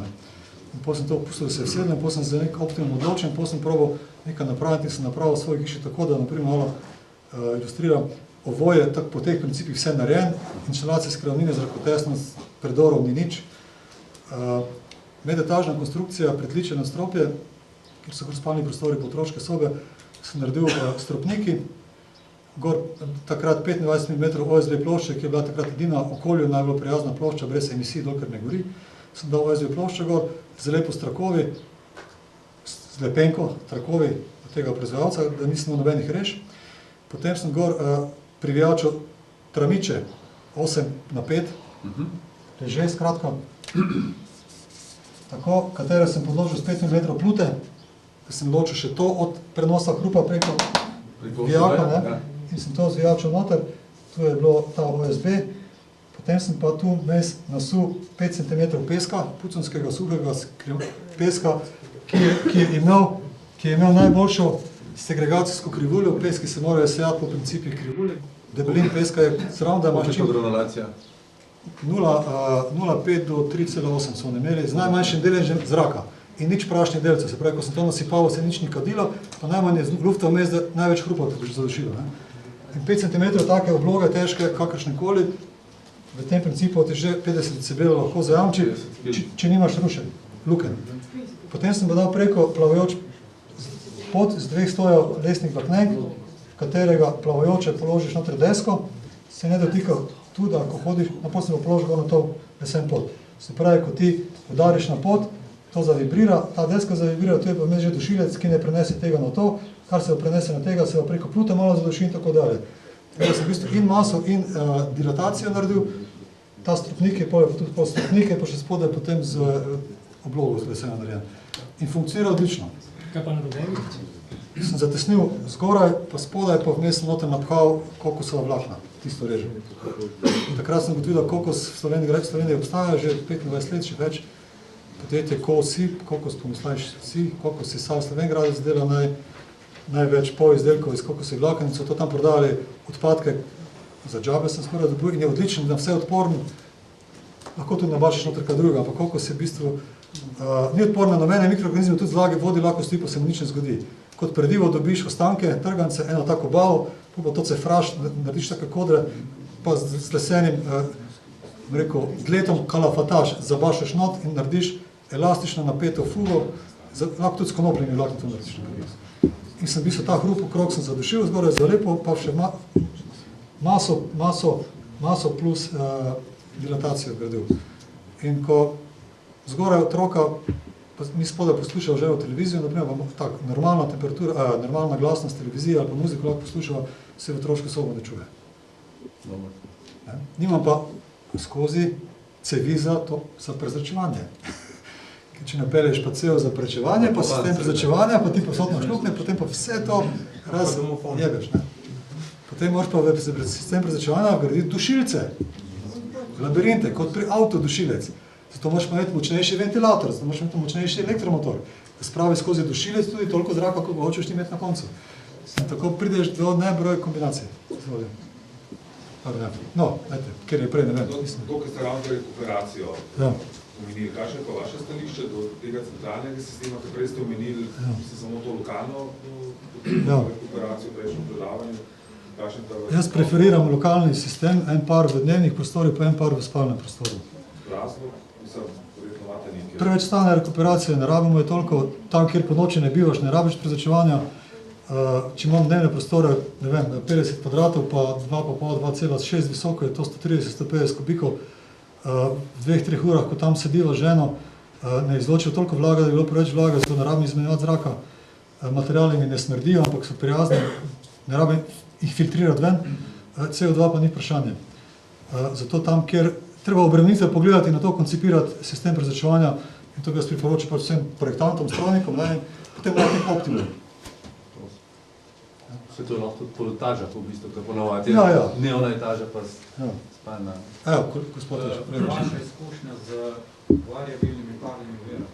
Speaker 1: In potem sem to pustil, da se vsedem, potem sem za nek optimum odločen, potem sem probal nekaj napraviti in sem napravil v svoji hiši tako, da naprimer malo ilustriram ovoje, tako po teh principih vse narejen, inštalacije skravnine, zrakotesnost, predorov ni nič. Medetažna konstrukcija, pretličene stropje, kjer so spalni prostori potroške sobe, sem naredil stropniki, gor takrat 25 mm OSB plošče, ki je bila takrat edina okolju najbolj prijazna plošča, brez emisij, dokler ne gori. Sem dal OSB plošče gor, z lepo s trakovi, z lepenko, trakovi od tega proizvajalca, da nisem nobenih reš. Potem sem gor privijačil tramiče 8x5, leže skratka, tako, katere sem podložil s 5 mm plute, da sem ločil še to od prenosa hrupa preko vijaka, in sem to zvijačil noter, tu je bilo ta OSB, potem sem pa tu vmes nasul 5 cm peska, puconskega suhega peska, ki je imel najboljšo segregacijsko krivuljo, peski se morajo sejati po principih krivulje, debelin peska je zravno, da imaš čim... 0,5 do 3,8 so imeli, z najmanjšim deležem zraka in nič prašnih delcev, se pravi, ko sem to nasipal, se nič ni kadilo, pa najmanj je lufta vmes, da največ hrupa bi zadušilo. In 5 cm take obloge, težke, kakršnekoli, v tem principu ti že 50 decibelov lahko zajamči, če nimaš rušen, luken. Potem sem pa dal preko plavajoč pod z 2 stojev lesnih vlaknej, katerega plavajoče položiš noter desko, se ne dotika tudi, ko hodiš, naposled sem pa položil na to lesen pod. Se pravi, ko ti udariš na pod, to zavibrira, ta deska zavibrira, tu je pa vmes že dušilec, ki ne prenese tega na to, kar se prenese na tega, se preko plute malo zaduši in tako dalje. Tako da sem v bistvu in maso in dilatacijo naredil, ta stropnik je tudi po stropnike, pa še spodaj potem z oblogo z lesena narejen. In funkcionira odlično.
Speaker 6: Kaj pa na rodevi?
Speaker 1: Sem zatesnil zgoraj, pa spodaj, pa vmes sem noter naphal kokosova vlakna, tisto režem. Takrat sem ugotovil, da kokos v Sloveniji obstaja že 25 let, še več. Podjetje KOSIP, kokos pomislaš vsi, kokos je sam Slovengradec dela največ polizdelkov iz kokosovih vlaken in so to tam prodali odpadke za džabe sem skoraj dobil in je odličen, da vse odporen, lahko tudi nabašiš noter kaj drugega, ampak kokos je v bistvu ni odporen na nobene mikroorganizme, tudi z vlage vodi lahko stoji, pa se mu nič ne zgodi. Kot predivo dobiš ostanke, trgance, eno tako bavo, pa to cefraš, narediš take kodre, pa z lesenim dletom kalafataš, zabašeš not in narediš elastično napeto fugo, lahko tudi s konopljimi vlakni to narediš. In sem v bistvu ta hrup okrog sem zadušil, zgoraj za lepo, pa še maso plus dilatacijo gradil. In ko zgoraj otroka, mi spodaj poslušal že v televizijo, naprimer, tako, normalna temperatura, normalna glasnost televizije ali pa muziko lahko poslušal, se v otroško sobo ne čuje. Nimam pa skozi cevi za prezračevanje. Če napelješ pa cel za prečevanje, pa sistem prezračevanja, pa ti posodno šlukne, potem pa vse to jebeš. Potem moraš pa v sistem prezračevanja vgraditi dušilce, labirinte, kot pri avtodušilec. Zato moraš imeti močnejši ventilator, zato moraš imeti močnejši elektromotor, da spravi skozi dušilec tudi toliko zraka, kot ga hočeš imeti na koncu. In tako prideš do nebroj kombinacij. No, dajte, ker je prej, ne vem.
Speaker 8: To, ker ste ravno za rekuperacijo omenili, kakšno je pa vaše stališče do tega centralnega sistema, ker prej ste omenili samo to lokalno rekuperacijo, prejšnjo predavanje.
Speaker 1: Jaz preferiram lokalni sistem, en par v dnevnih prostorih, pa en par v spalnem prostoru.
Speaker 8: Razlog, mislim, verjetno imate nekaj.
Speaker 1: Preveč stane rekuperacije, ne rabimo je toliko, tam, kjer po noči ne bivaš, ne rabiš prezračevanja. Če imam dnevne prostore, ne vem, 50 kvadratov, pa 2,6 visoko, je to 130-150 kubikov. V 2-3 urah, ko tam sediva ženo, ne izločijo toliko vlaga, da je bilo preveč vlaga, zato ne rabim izmenjevati zraka. Materiali mi ne smrdijo, ampak so prijazni, ne rabim jih filtrirati ven, CO2 pa ni vprašanje. Zato tam, kjer treba obremenitve pogledati in na to koncipirati sistem prezračevanja, in to bi jaz priporočil vsem projektantom, strojnikom, potem lahko optimum.
Speaker 7: Se to lahko tudi po etažah v bistvu, kako ponovadi.
Speaker 1: Ja.
Speaker 7: Dnevna etaža pa spalna.
Speaker 1: Evo, gospod
Speaker 12: Vaša izkušnja z variabilnimi parnimi virami?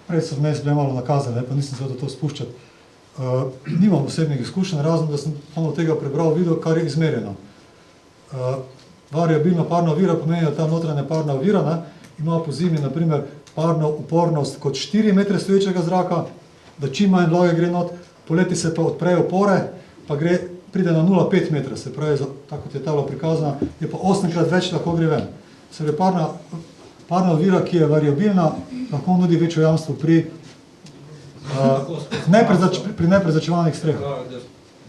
Speaker 1: Prej so vmes bile malo nakazane, pa nisem se to spuščati. Nimam osebnih izkušenj, razen da sem od tega prebral video, kar je izmerjeno. Variabilna parna ovira pomeni, da ta notranja parna ovira ima po zimi naprimer parno upornost kot 4 metre stoječega zraka, da čim manj vlage gre not, poleti se pa odprejo opore, pa pride na 0,5 metra, se pravi, tako kot je talo prikazana, je pa 8-krat več lahko gre ven. Se pravi, parna ovira, ki je variabilna, lahko nudi večjo jamstvo pri neprezračevanih strehah.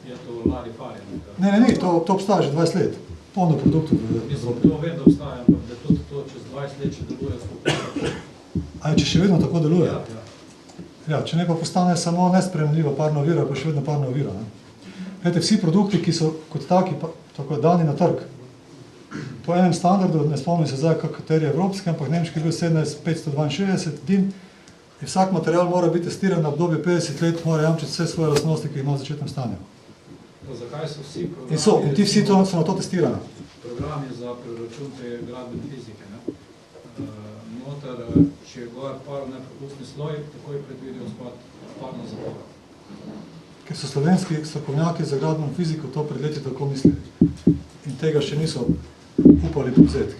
Speaker 12: Je to larifari?
Speaker 1: Ne, to obstaja že 20 let. Polno produktov v Evropi.
Speaker 12: Mislim, to vem, da obstaja, ampak da to čez 20 let še deluje skupaj.
Speaker 1: Ali če še vedno tako deluje? Ja, če ne pa postane samo nesprejemljiva parna ovira, pa še vedno parna ovira. Glede, vsi produkti, ki so kot taki tako dani na trg, po enem standardu, ne spomnim se zdaj, kateri je evropski, ampak nemški je bil 17562 DIN, in vsak material mora biti testiran na obdobje 50 let, mora jamčiti vse svoje lastnosti, ki jih ima v začetnem stanju.
Speaker 12: Zakaj so vsi programi...
Speaker 1: In ti vsi so na to testirani.
Speaker 12: Programi za preračun te gradbene fizike, noter, če je gor par nepropustni sloj, tako je predvidel spad parno zapora.
Speaker 1: Ker so slovenski strokovnjaki za gradbeno fiziko to pred leti tako mislili. In tega še niso upali povzeti.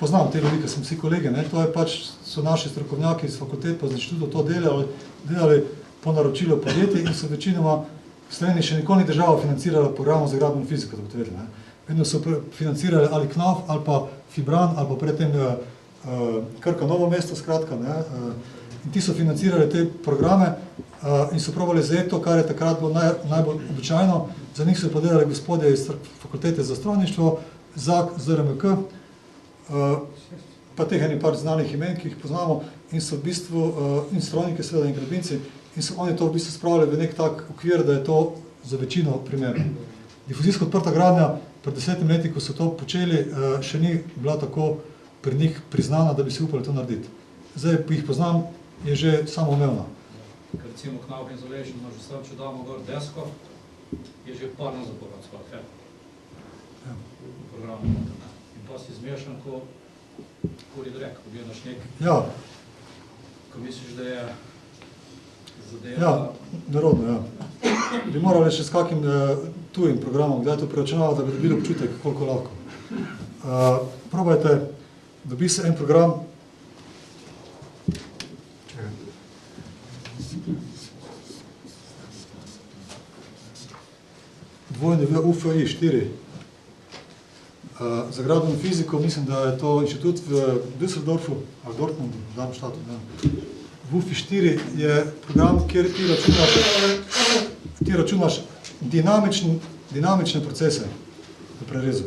Speaker 1: Poznam te ljudi, ker sem vsi kolege, to je pač, so naši strokovnjaki iz fakultet pa z inštitutov to delali po naročilu podjetij in so večinoma v Sloveniji še nikoli ni država financirala programov za gradbeno fiziko, tako vedeli. Vedno so financirali ali KNAF, ali pa Fibran, ali pa predtem Krka Novo mesto, skratka. In ti so financirali te programe in so probali zajeti to, kar je takrat bilo najbolj običajno. Za njih so podelali gospodje iz fakultete za strojništvo, ZAK, ZRMK, pa teh eni par znanih imen, ki jih poznamo, in so v bistvu, in strojniki seveda in gradbinci, in so oni to v bistvu spravili v nek tak okvir, da je to za večino primerno. Difuzijsko odprta gradnja pred 10 leti, ko so to počeli, še ni bila tako pri njih priznana, da bi si upali to narediti. Zdaj, ko jih poznam, je že samoumevna.
Speaker 12: Ker recimo Knauf Insulation, imaš vse, če damo gor desko, je že parno zaporad sklad, v programu. In pa si zmešan, ko koridorek, ko gledaš ko misliš, da je zadeva...
Speaker 1: Ja, nerodno, Bi morali še s kakim tujim programom, kdaj to preračunava, da bi dobili občutek, koliko lahko. Probajte, dobi se en program, dvojni v UFI 4. Za gradbeno fiziko, mislim, da je to inštitut v Düsseldorfu, ali Dortmundu, v Darmstadtu. V UFI 4 je program, kjer ti računaš dinamične procese v prerezu.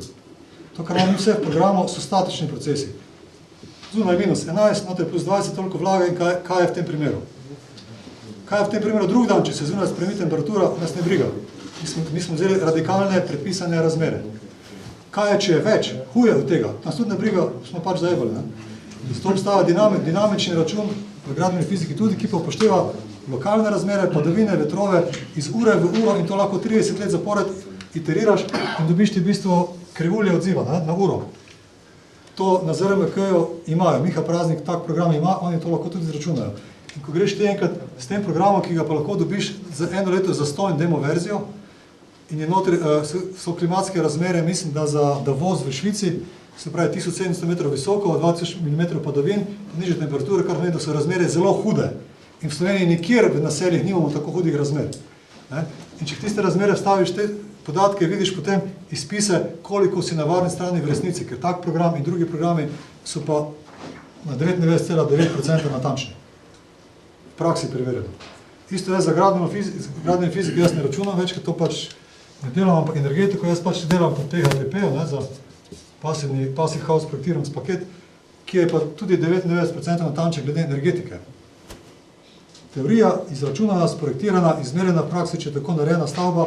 Speaker 1: To, kar imamo vse v programu, so statični procesi. Zunaj minus 11, noter plus 20, toliko vlaga in kaj je v tem primeru? Kaj je v tem primeru drug dan, če se zunaj spremeni temperatura, nas ne briga. Mi smo vzeli radikalne predpisane razmere. Kaj je, če je več, huje od tega? Nas tudi ne briga, smo pač zajebali. Zato obstaja dinamični račun v gradbeni fiziki tudi, ki pa upošteva lokalne razmere, padavine, vetrove, iz ure v uro in to lahko 30 let zapored iteriraš in dobiš ti v bistvu krivulje odziva na uro. To na ZRMK-ju imajo, Miha Praznik tak program ima, oni to lahko tudi izračunajo. In ko greš ti enkrat s tem programom, ki ga pa lahko dobiš za eno leto zastonj demo verzijo, in je notri, so klimatske razmere, mislim, da za Davos v Švici, se pravi 1700 metrov visoko, 2000 mm padavin, nižje temperature, kar pomeni, da so razmere zelo hude. In v Sloveniji nikjer v naseljih nimamo tako hudih razmer. In če tiste razmere vstaviš te podatke, vidiš potem izpise, koliko si na varni strani v resnici, ker tak program in drugi programi so pa na 99,9% natančni. V praksi preverjeno. Isto je za gradbeno fiziko, jaz ne računam več, ker to pač ne delam, ampak energetiko, jaz pač delam po PHPP-u, za passive house projektirans paket, ki je pa tudi 99% natančen glede energetike. Teorija izračunana, sprojektirana, izmerjena v praksi, če je tako narejena stavba,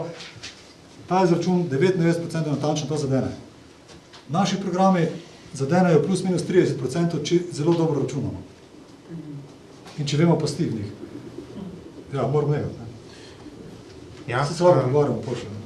Speaker 1: ta izračun 99% natančno to zadene. Naši programi zadenejo plus minus 30%, če zelo dobro računamo. In če vemo pasti v njih. Ja, moram negati. Se lahko pogovarjamo pošljeno.